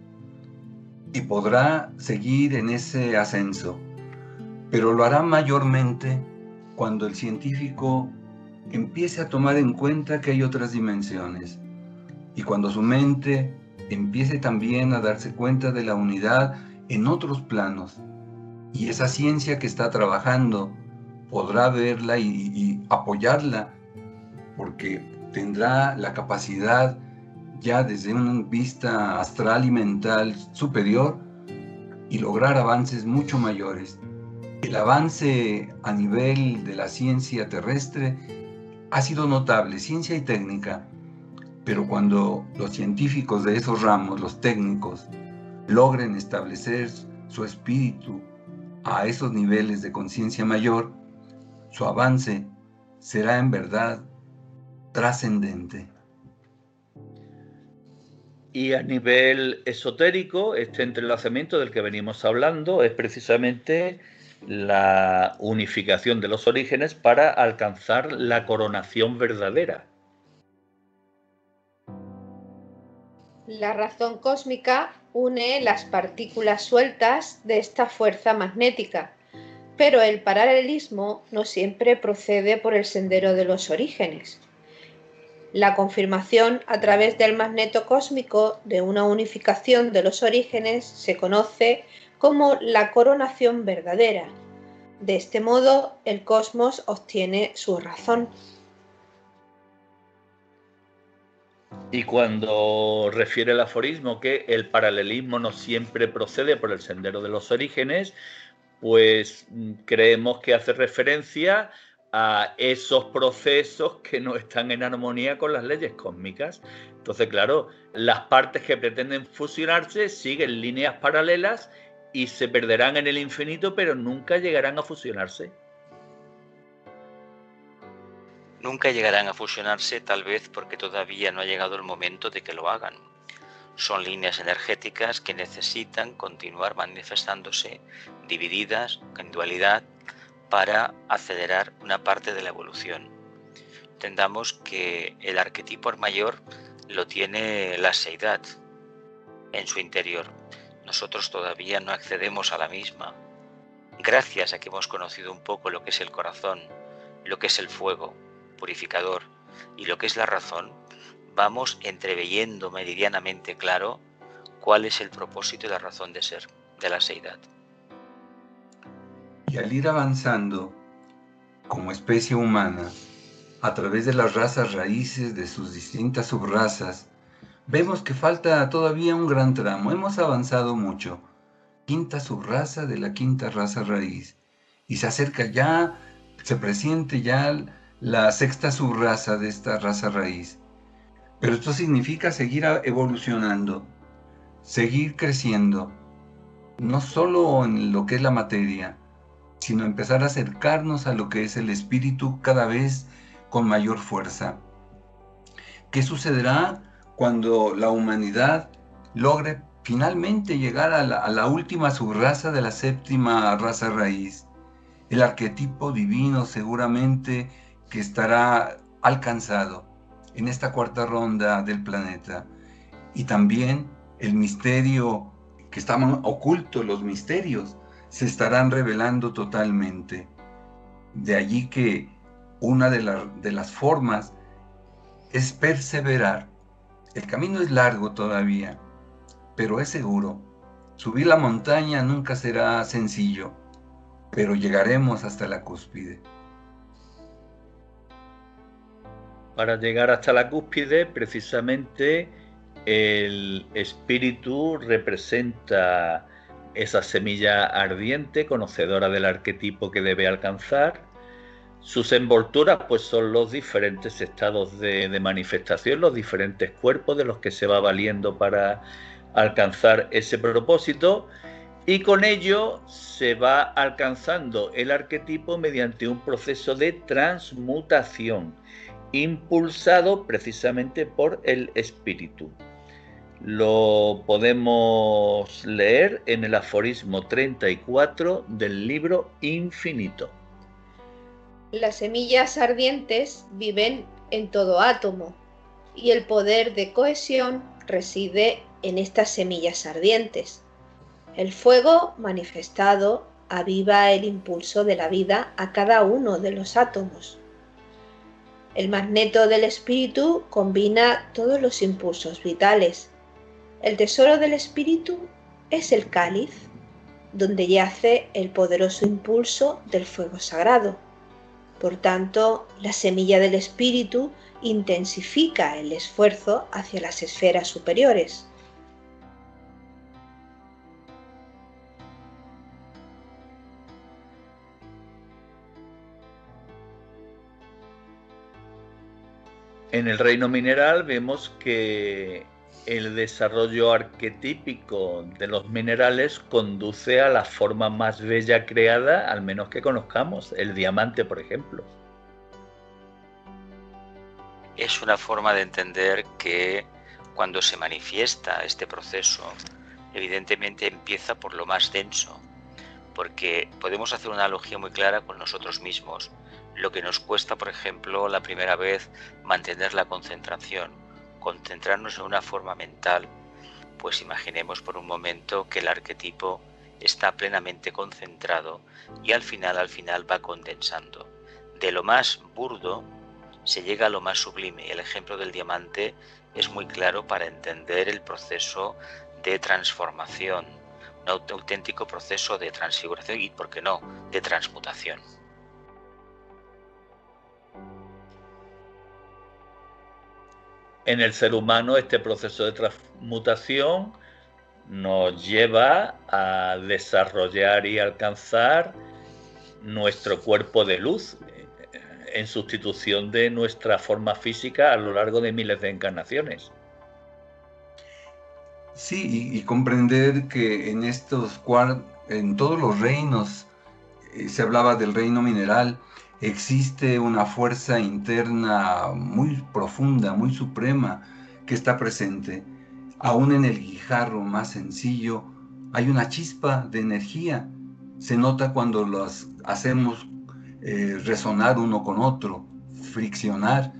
y podrá seguir en ese ascenso, pero lo hará mayormente cuando el científico empiece a tomar en cuenta que hay otras dimensiones y cuando su mente empiece también a darse cuenta de la unidad en otros planos. Y esa ciencia que está trabajando podrá verla y apoyarla, porque tendrá la capacidad ya desde una vista astral y mental superior y lograr avances mucho mayores. El avance a nivel de la ciencia terrestre ha sido notable, ciencia y técnica, pero cuando los científicos de esos ramos, los técnicos, logren establecer su espíritu a esos niveles de conciencia mayor, su avance será en verdad trascendente. Y a nivel esotérico, este entrelazamiento del que venimos hablando es precisamente la unificación de los orígenes para alcanzar la coronación verdadera. La razón cósmica une las partículas sueltas de esta fuerza magnética, pero el paralelismo no siempre procede por el sendero de los orígenes. La confirmación a través del magneto cósmico de una unificación de los orígenes se conoce como la coronación verdadera. De este modo, el cosmos obtiene su razón. Y cuando refiere el aforismo que el paralelismo no siempre procede por el sendero de los orígenes, pues creemos que hace referencia a esos procesos que no están en armonía con las leyes cósmicas. Entonces, claro, las partes que pretenden fusionarse siguen líneas paralelas y se perderán en el infinito, pero nunca llegarán a fusionarse. Nunca llegarán a fusionarse, tal vez porque todavía no ha llegado el momento de que lo hagan. Son líneas energéticas que necesitan continuar manifestándose divididas, en dualidad, para acelerar una parte de la evolución. Entendamos que el arquetipo mayor lo tiene la seidad en su interior. Nosotros todavía no accedemos a la misma. Gracias a que hemos conocido un poco lo que es el corazón, lo que es el fuego purificador y lo que es la razón, vamos entreveyendo meridianamente claro cuál es el propósito y la razón de ser de la seidad. Y al ir avanzando como especie humana a través de las razas raíces de sus distintas subrazas, vemos que falta todavía un gran tramo. Hemos avanzado mucho. Quinta subraza de la quinta raza raíz. Y se acerca ya, se presiente ya la sexta subraza de esta raza raíz. Pero esto significa seguir evolucionando, seguir creciendo, no solo en lo que es la materia, sino empezar a acercarnos a lo que es el espíritu cada vez con mayor fuerza. ¿Qué sucederá cuando la humanidad logre finalmente llegar a la última subraza de la séptima raza raíz? El arquetipo divino seguramente que estará alcanzado en esta cuarta ronda del planeta. Y también el misterio que estaban ocultos, los misterios, se estarán revelando totalmente. De allí que una de las formas es perseverar. El camino es largo todavía, pero es seguro. Subir la montaña nunca será sencillo, pero llegaremos hasta la cúspide. Para llegar hasta la cúspide, precisamente, el espíritu representa esa semilla ardiente, conocedora del arquetipo que debe alcanzar. Sus envolturas, pues, son los diferentes estados de manifestación, los diferentes cuerpos de los que se va valiendo para alcanzar ese propósito. Y con ello se va alcanzando el arquetipo mediante un proceso de transmutación, impulsado precisamente por el espíritu. Lo podemos leer en el aforismo 34 del libro Infinito. Las semillas ardientes viven en todo átomo y el poder de cohesión reside en estas semillas ardientes. El fuego manifestado aviva el impulso de la vida a cada uno de los átomos. El magneto del espíritu combina todos los impulsos vitales. El tesoro del espíritu es el cáliz, donde yace el poderoso impulso del fuego sagrado. Por tanto, la semilla del espíritu intensifica el esfuerzo hacia las esferas superiores. En el reino mineral vemos que el desarrollo arquetípico de los minerales conduce a la forma más bella creada, al menos que conozcamos, el diamante, por ejemplo. Es una forma de entender que cuando se manifiesta este proceso, evidentemente empieza por lo más denso, porque podemos hacer una analogía muy clara con nosotros mismos. Lo que nos cuesta, por ejemplo, la primera vez mantener la concentración, concentrarnos en una forma mental, pues imaginemos por un momento que el arquetipo está plenamente concentrado y al final va condensando. De lo más burdo se llega a lo más sublime, y el ejemplo del diamante es muy claro para entender el proceso de transformación, un auténtico proceso de transfiguración y, ¿por qué no?, de transmutación. En el ser humano este proceso de transmutación nos lleva a desarrollar y alcanzar nuestro cuerpo de luz en sustitución de nuestra forma física a lo largo de miles de encarnaciones. Sí, y comprender que en todos los reinos, se hablaba del reino mineral, existe una fuerza interna muy profunda, muy suprema, que está presente. Aún en el guijarro más sencillo hay una chispa de energía. Se nota cuando los hacemos resonar uno con otro, friccionar,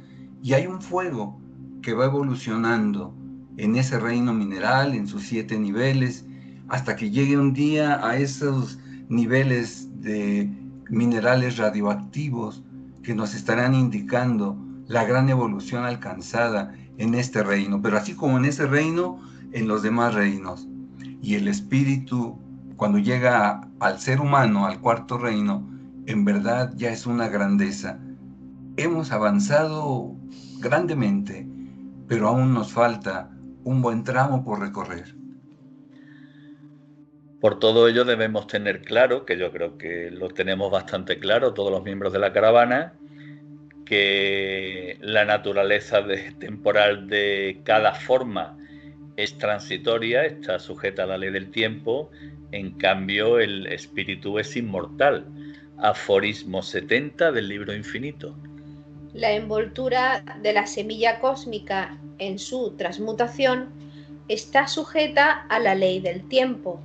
y hay un fuego que va evolucionando en ese reino mineral, en sus 7 niveles, hasta que llegue un día a esos niveles de minerales radioactivos que nos estarán indicando la gran evolución alcanzada en este reino, pero así como en ese reino, en los demás reinos. Y el espíritu, cuando llega al ser humano, al 4.º reino, en verdad ya es una grandeza. Hemos avanzado grandemente, pero aún nos falta un buen tramo por recorrer. Por todo ello debemos tener claro, que yo creo que lo tenemos bastante claro todos los miembros de la caravana, que la naturaleza temporal de cada forma es transitoria, está sujeta a la ley del tiempo, en cambio el espíritu es inmortal. Aforismo 70 del libro infinito. La envoltura de la semilla cósmica en su transmutación está sujeta a la ley del tiempo,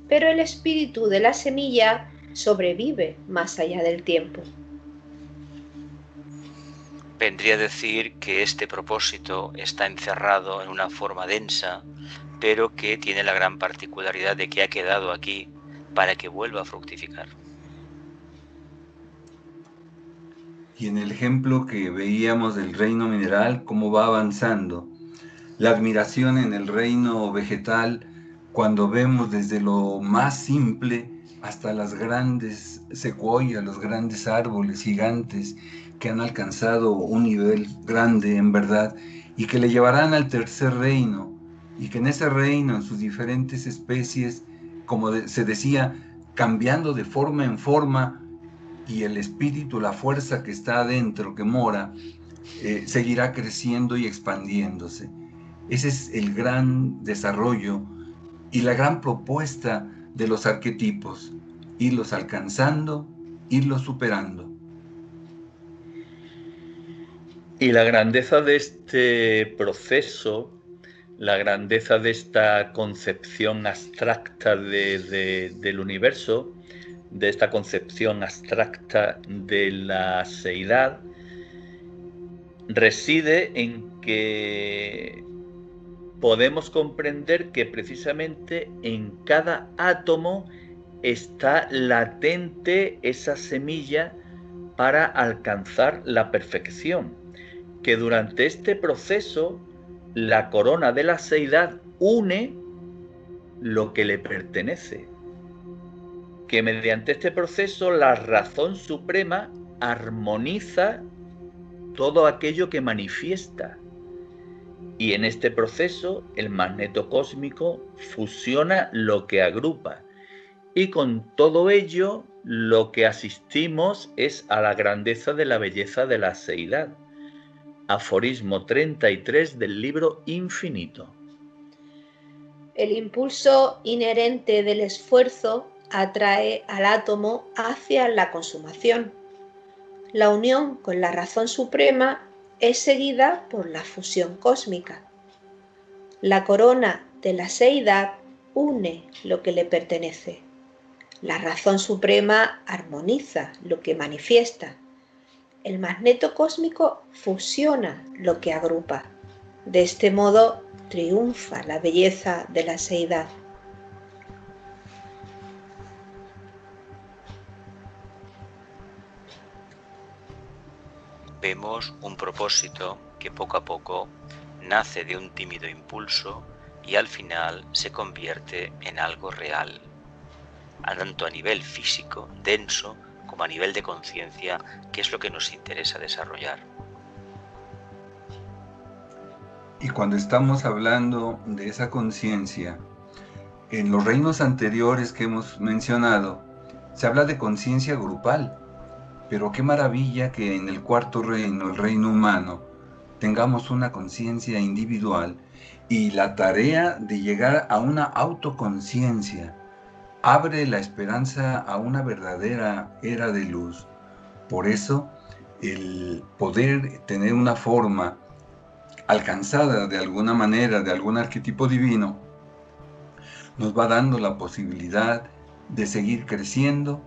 pero el espíritu de la semilla sobrevive más allá del tiempo. Vendría a decir que este propósito está encerrado en una forma densa, pero que tiene la gran particularidad de que ha quedado aquí para que vuelva a fructificar. Y en el ejemplo que veíamos del reino mineral, cómo va avanzando. La admiración en el reino vegetal, cuando vemos desde lo más simple hasta las grandes secuoyas, los grandes árboles gigantes que han alcanzado un nivel grande en verdad y que le llevarán al 3.º reino, y que en ese reino, en sus diferentes especies, como se decía, cambiando de forma en forma, y el espíritu, la fuerza que está adentro, que mora, seguirá creciendo y expandiéndose. Ese es el gran desarrollo y la gran propuesta de los arquetipos, irlos alcanzando, irlos superando. Y la grandeza de este proceso, la grandeza de esta concepción abstracta del universo, de esta concepción abstracta de la seidad, reside en que podemos comprender que precisamente en cada átomo está latente esa semilla para alcanzar la perfección, que durante este proceso la corona de la seidad une lo que le pertenece, que mediante este proceso la razón suprema armoniza todo aquello que manifiesta, y en este proceso el magneto cósmico fusiona lo que agrupa, y con todo ello lo que asistimos es a la grandeza de la belleza de la seidad. Aforismo 33 del libro Infinito. El impulso inherente del esfuerzo atrae al átomo hacia la consumación. La unión con la razón suprema es seguida por la fusión cósmica. La corona de la seidad une lo que le pertenece. La razón suprema armoniza lo que manifiesta. El magneto cósmico fusiona lo que agrupa. De este modo triunfa la belleza de la seidad. Vemos un propósito que poco a poco nace de un tímido impulso y al final se convierte en algo real, tanto a nivel físico, denso, como a nivel de conciencia, que es lo que nos interesa desarrollar. Y cuando estamos hablando de esa conciencia, en los reinos anteriores que hemos mencionado, se habla de conciencia grupal. Pero qué maravilla que en el cuarto reino, el reino humano, tengamos una conciencia individual y la tarea de llegar a una autoconciencia abre la esperanza a una verdadera era de luz. Por eso, el poder tener una forma alcanzada de alguna manera, de algún arquetipo divino, nos va dando la posibilidad de seguir creciendo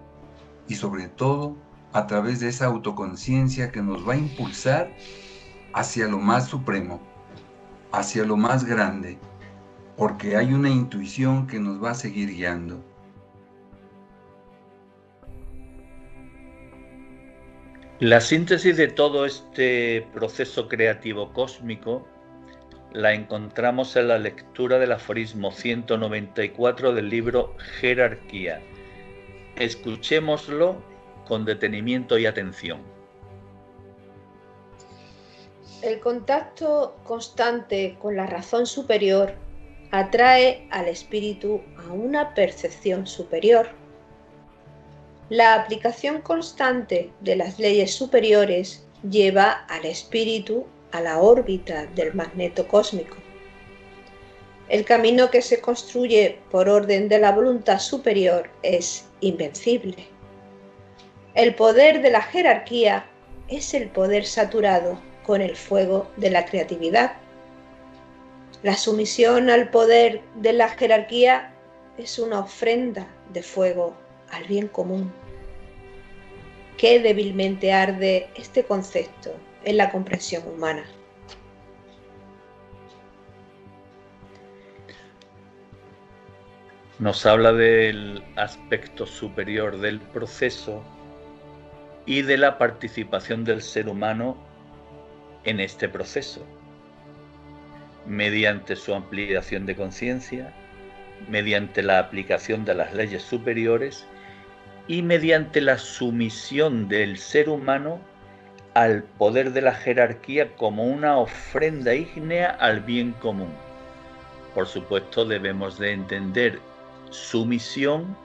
y sobre todo a través de esa autoconciencia que nos va a impulsar hacia lo más supremo, hacia lo más grande, porque hay una intuición que nos va a seguir guiando. La síntesis de todo este proceso creativo cósmico la encontramos en la lectura del aforismo 194 del libro Jerarquía. Escuchémoslo con detenimiento y atención. El contacto constante con la razón superior atrae al espíritu a una percepción superior. La aplicación constante de las leyes superiores lleva al espíritu a la órbita del magneto cósmico. El camino que se construye por orden de la voluntad superior es invencible. El poder de la jerarquía es el poder saturado con el fuego de la creatividad. La sumisión al poder de la jerarquía es una ofrenda de fuego al bien común. Qué débilmente arde este concepto en la comprensión humana. Nos habla del aspecto superior del proceso y de la participación del ser humano en este proceso, mediante su ampliación de conciencia, mediante la aplicación de las leyes superiores y mediante la sumisión del ser humano al poder de la jerarquía como una ofrenda ígnea al bien común. Por supuesto, debemos de entender sumisión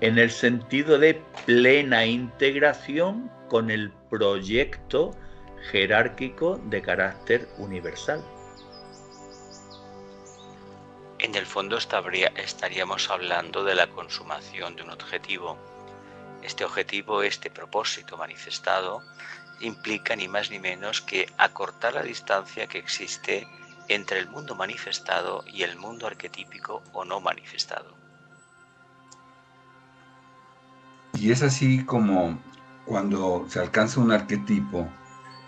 en el sentido de plena integración con el proyecto jerárquico de carácter universal. En el fondo estaríamos hablando de la consumación de un objetivo. Este objetivo, este propósito manifestado, implica ni más ni menos que acortar la distancia que existe entre el mundo manifestado y el mundo arquetípico o no manifestado. Y es así como cuando se alcanza un arquetipo,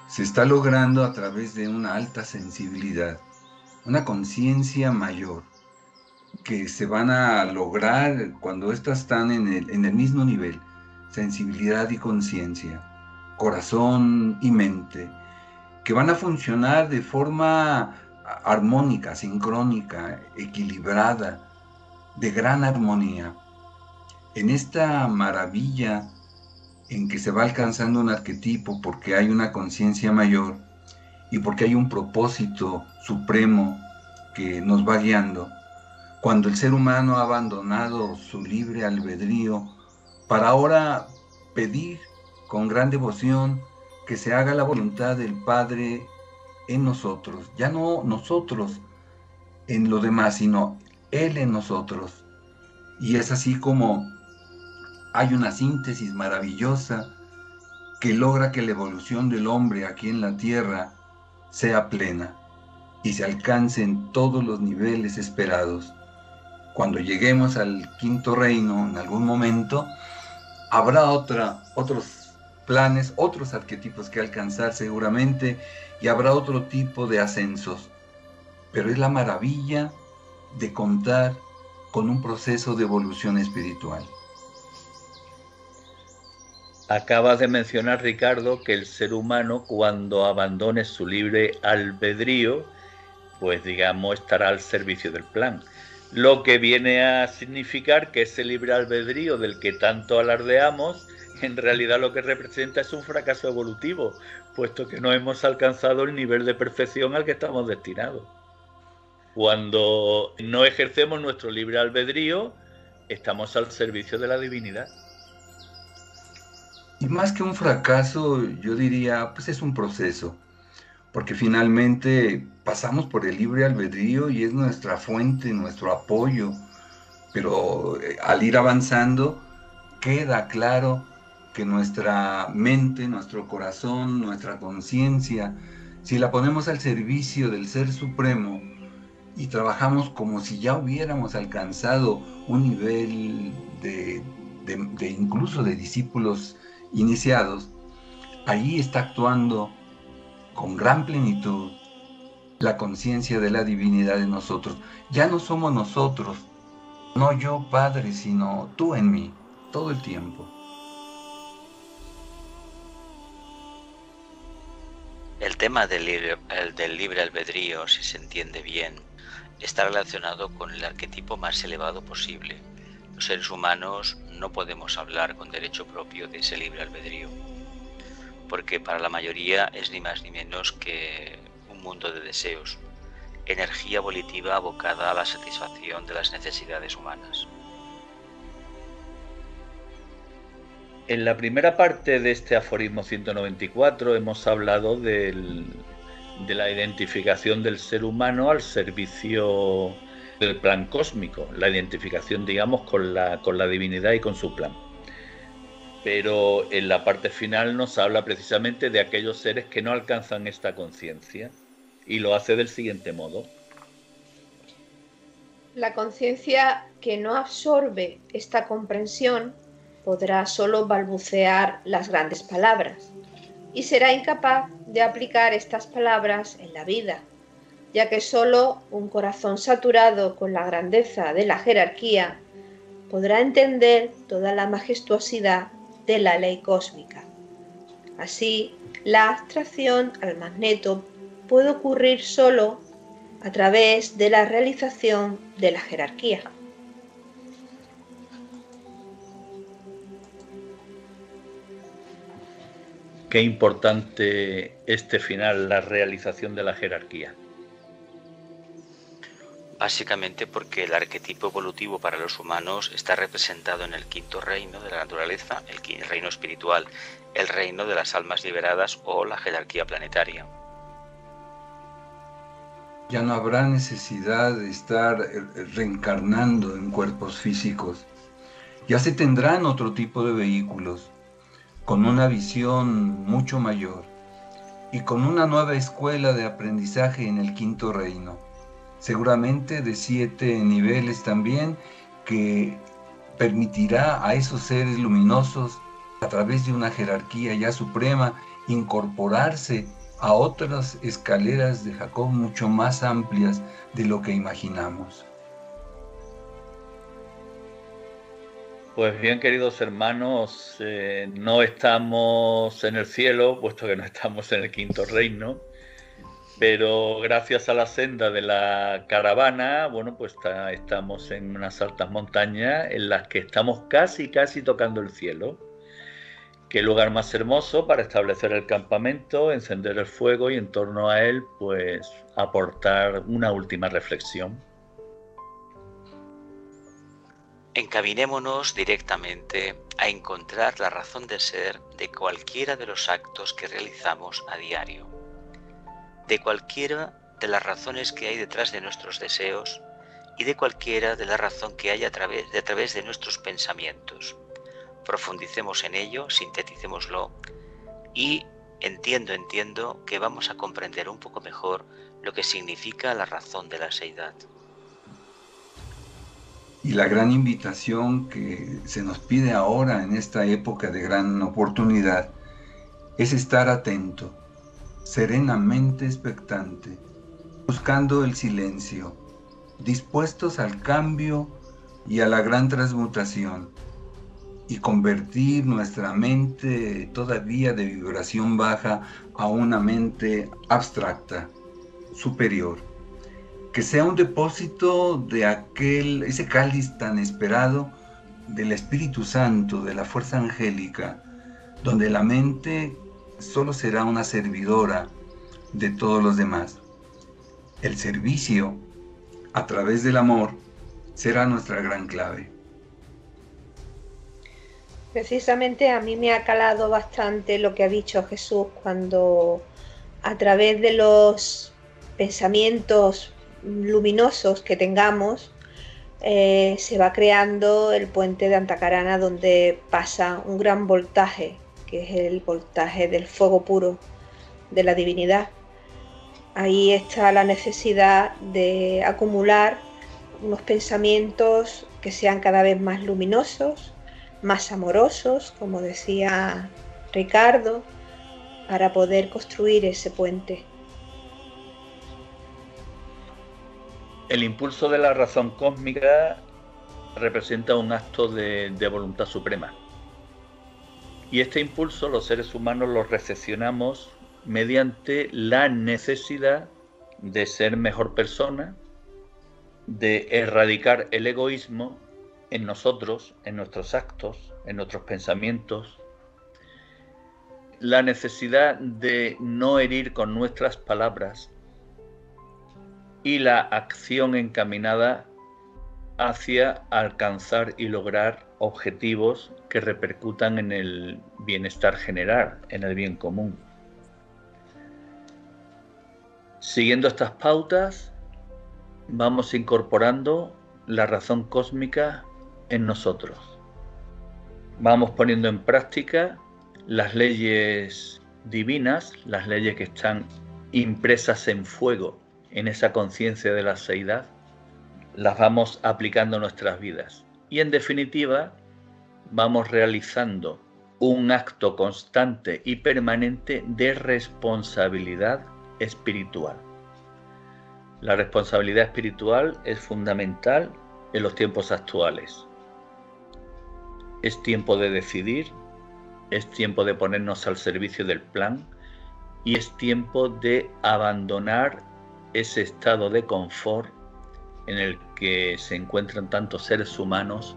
se está logrando a través de una alta sensibilidad, una conciencia mayor, que se van a lograr cuando éstas están en el mismo nivel, sensibilidad y conciencia, corazón y mente, que van a funcionar de forma armónica, sincrónica, equilibrada, de gran armonía. En esta maravilla en que se va alcanzando un arquetipo porque hay una conciencia mayor y porque hay un propósito supremo que nos va guiando, cuando el ser humano ha abandonado su libre albedrío para ahora pedir con gran devoción que se haga la voluntad del Padre en nosotros, ya no nosotros en lo demás, sino Él en nosotros. Y es así como hay una síntesis maravillosa que logra que la evolución del hombre aquí en la tierra sea plena y se alcance en todos los niveles esperados. Cuando lleguemos al quinto reino, en algún momento, habrá otros planes, otros arquetipos que alcanzar seguramente, y habrá otro tipo de ascensos. Pero es la maravilla de contar con un proceso de evolución espiritual. Acabas de mencionar, Ricardo, que el ser humano, cuando abandone su libre albedrío, pues digamos, estará al servicio del plan. Lo que viene a significar que ese libre albedrío del que tanto alardeamos, en realidad lo que representa es un fracaso evolutivo, puesto que no hemos alcanzado el nivel de perfección al que estamos destinados. Cuando no ejercemos nuestro libre albedrío, estamos al servicio de la divinidad. Y más que un fracaso, yo diría, pues es un proceso, porque finalmente pasamos por el libre albedrío y es nuestra fuente, nuestro apoyo, pero al ir avanzando queda claro que nuestra mente, nuestro corazón, nuestra conciencia, si la ponemos al servicio del Ser Supremo y trabajamos como si ya hubiéramos alcanzado un nivel de incluso de discípulos iniciados, ahí está actuando con gran plenitud la conciencia de la divinidad en nosotros. Ya no somos nosotros, no yo, Padre, sino tú en mí, todo el tiempo. El tema del libre albedrío, si se entiende bien, está relacionado con el arquetipo más elevado posible. Los seres humanos no podemos hablar con derecho propio de ese libre albedrío, porque para la mayoría es ni más ni menos que un mundo de deseos, energía volitiva abocada a la satisfacción de las necesidades humanas. En la primera parte de este aforismo 194 hemos hablado de la identificación del ser humano al servicio del plan cósmico, la identificación, digamos, con la divinidad y con su plan. Pero en la parte final nos habla precisamente de aquellos seres que no alcanzan esta conciencia, y lo hace del siguiente modo. La conciencia que no absorbe esta comprensión podrá solo balbucear las grandes palabras y será incapaz de aplicar estas palabras en la vida, ya que solo un corazón saturado con la grandeza de la jerarquía podrá entender toda la majestuosidad de la ley cósmica. Así, la abstracción al magneto puede ocurrir solo a través de la realización de la jerarquía. Qué importante este final, la realización de la jerarquía. Básicamente porque el arquetipo evolutivo para los humanos está representado en el quinto reino de la naturaleza, el reino espiritual, el reino de las almas liberadas o la jerarquía planetaria. Ya no habrá necesidad de estar reencarnando en cuerpos físicos. Ya se tendrán otro tipo de vehículos, con una visión mucho mayor y con una nueva escuela de aprendizaje en el quinto reino, seguramente de 7 niveles también, que permitirá a esos seres luminosos, a través de una jerarquía ya suprema, incorporarse a otras escaleras de Jacob mucho más amplias de lo que imaginamos. Pues bien, queridos hermanos, no estamos en el cielo, puesto que no estamos en el quinto reino, pero gracias a la senda de la caravana, bueno, pues estamos en unas altas montañas en las que estamos casi tocando el cielo. Qué lugar más hermoso para establecer el campamento, encender el fuego y en torno a él, pues aportar una última reflexión. Encaminémonos directamente a encontrar la razón de ser de cualquiera de los actos que realizamos a diario, de cualquiera de las razones que hay detrás de nuestros deseos y de cualquiera de la razón que hay a través de nuestros pensamientos. Profundicemos en ello, sinteticémoslo y entiendo que vamos a comprender un poco mejor lo que significa la razón de la seidad. Y la gran invitación que se nos pide ahora en esta época de gran oportunidad es estar atento, serenamente expectante, buscando el silencio, dispuestos al cambio y a la gran transmutación, y convertir nuestra mente todavía de vibración baja a una mente abstracta, superior. Que sea un depósito de ese cáliz tan esperado del Espíritu Santo, de la fuerza angélica, donde la mente solo será una servidora de todos los demás. El servicio, a través del amor, será nuestra gran clave. Precisamente a mí me ha calado bastante lo que ha dicho Jesús cuando a través de los pensamientos luminosos que tengamos se va creando el puente de Antacarana, donde pasa un gran voltaje, que es el voltaje del fuego puro de la divinidad. Ahí está la necesidad de acumular unos pensamientos que sean cada vez más luminosos, más amorosos, como decía Ricardo, para poder construir ese puente. El impulso de la razón cósmica representa un acto de voluntad suprema. Y este impulso los seres humanos lo recepcionamos mediante la necesidad de ser mejor persona, de erradicar el egoísmo en nosotros, en nuestros actos, en nuestros pensamientos, la necesidad de no herir con nuestras palabras y la acción encaminada hacia alcanzar y lograr objetivos que repercutan en el bienestar general, en el bien común. Siguiendo estas pautas, vamos incorporando la razón cósmica en nosotros. Vamos poniendo en práctica las leyes divinas, las leyes que están impresas en fuego en esa conciencia de la seidad, las vamos aplicando en nuestras vidas. Y en definitiva, vamos realizando un acto constante y permanente de responsabilidad espiritual. La responsabilidad espiritual es fundamental en los tiempos actuales. Es tiempo de decidir, es tiempo de ponernos al servicio del plan y es tiempo de abandonar ese estado de confort en el que se encuentran tantos seres humanos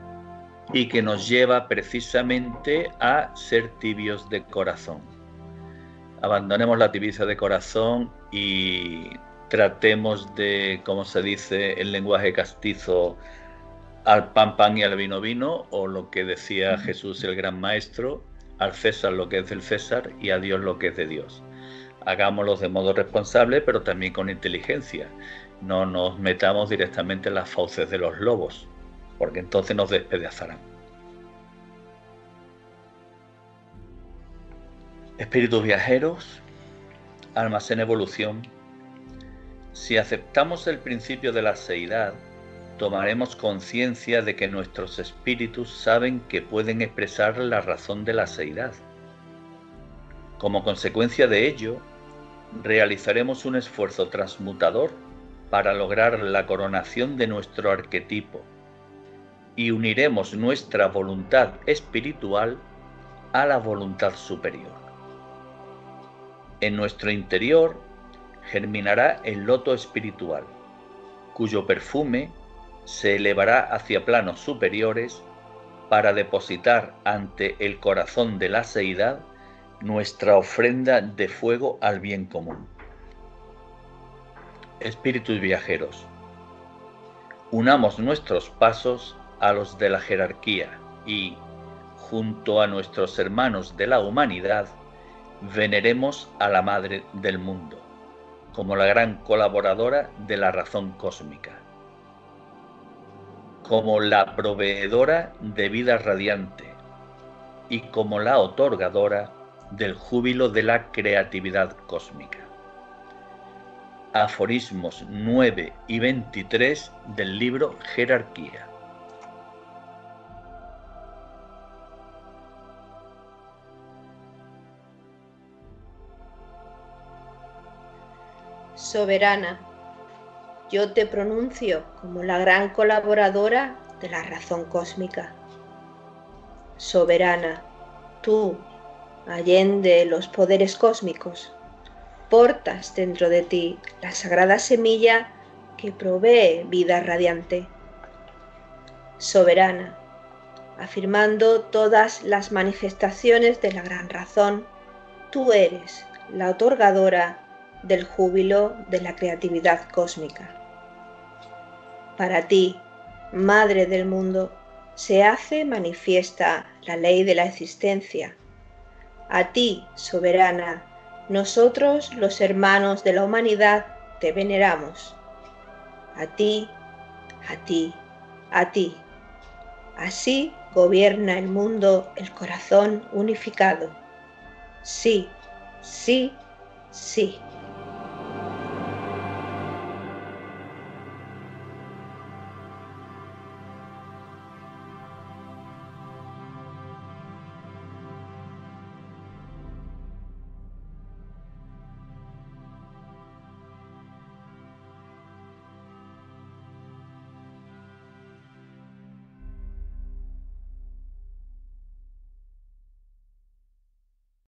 y que nos lleva precisamente a ser tibios de corazón. Abandonemos la tibieza de corazón y tratemos de, como se dice en lenguaje castizo, al pan pan y al vino vino, o lo que decía Jesús el gran maestro, al César lo que es del César y a Dios lo que es de Dios. Hagámoslo de modo responsable, pero también con inteligencia. No nos metamos directamente en las fauces de los lobos, porque entonces nos despedazarán. Espíritus viajeros, almas en evolución, si aceptamos el principio de la seidad, tomaremos conciencia de que nuestros espíritus saben que pueden expresar la razón de la seidad. Como consecuencia de ello, realizaremos un esfuerzo transmutador para lograr la coronación de nuestro arquetipo y uniremos nuestra voluntad espiritual a la voluntad superior. En nuestro interior germinará el loto espiritual, cuyo perfume se elevará hacia planos superiores para depositar ante el corazón de la seidad nuestra ofrenda de fuego al bien común. Espíritus viajeros, unamos nuestros pasos a los de la jerarquía y, junto a nuestros hermanos de la humanidad, veneremos a la Madre del Mundo, como la gran colaboradora de la razón cósmica, como la proveedora de vida radiante y como la otorgadora del júbilo de la creatividad cósmica. Aforismos 9 y 23 del libro Jerarquía. Soberana, yo te pronuncio como la gran colaboradora de la razón cósmica. Soberana, tú, allende los poderes cósmicos, portas dentro de ti la sagrada semilla que provee vida radiante. Soberana, afirmando todas las manifestaciones de la gran razón, tú eres la otorgadora del júbilo de la creatividad cósmica. Para ti, Madre del Mundo, se hace manifiesta la ley de la existencia. A ti, soberana, nosotros, los hermanos de la humanidad, te veneramos. A ti, a ti, a ti. Así gobierna el mundo el corazón unificado. Sí, sí, sí.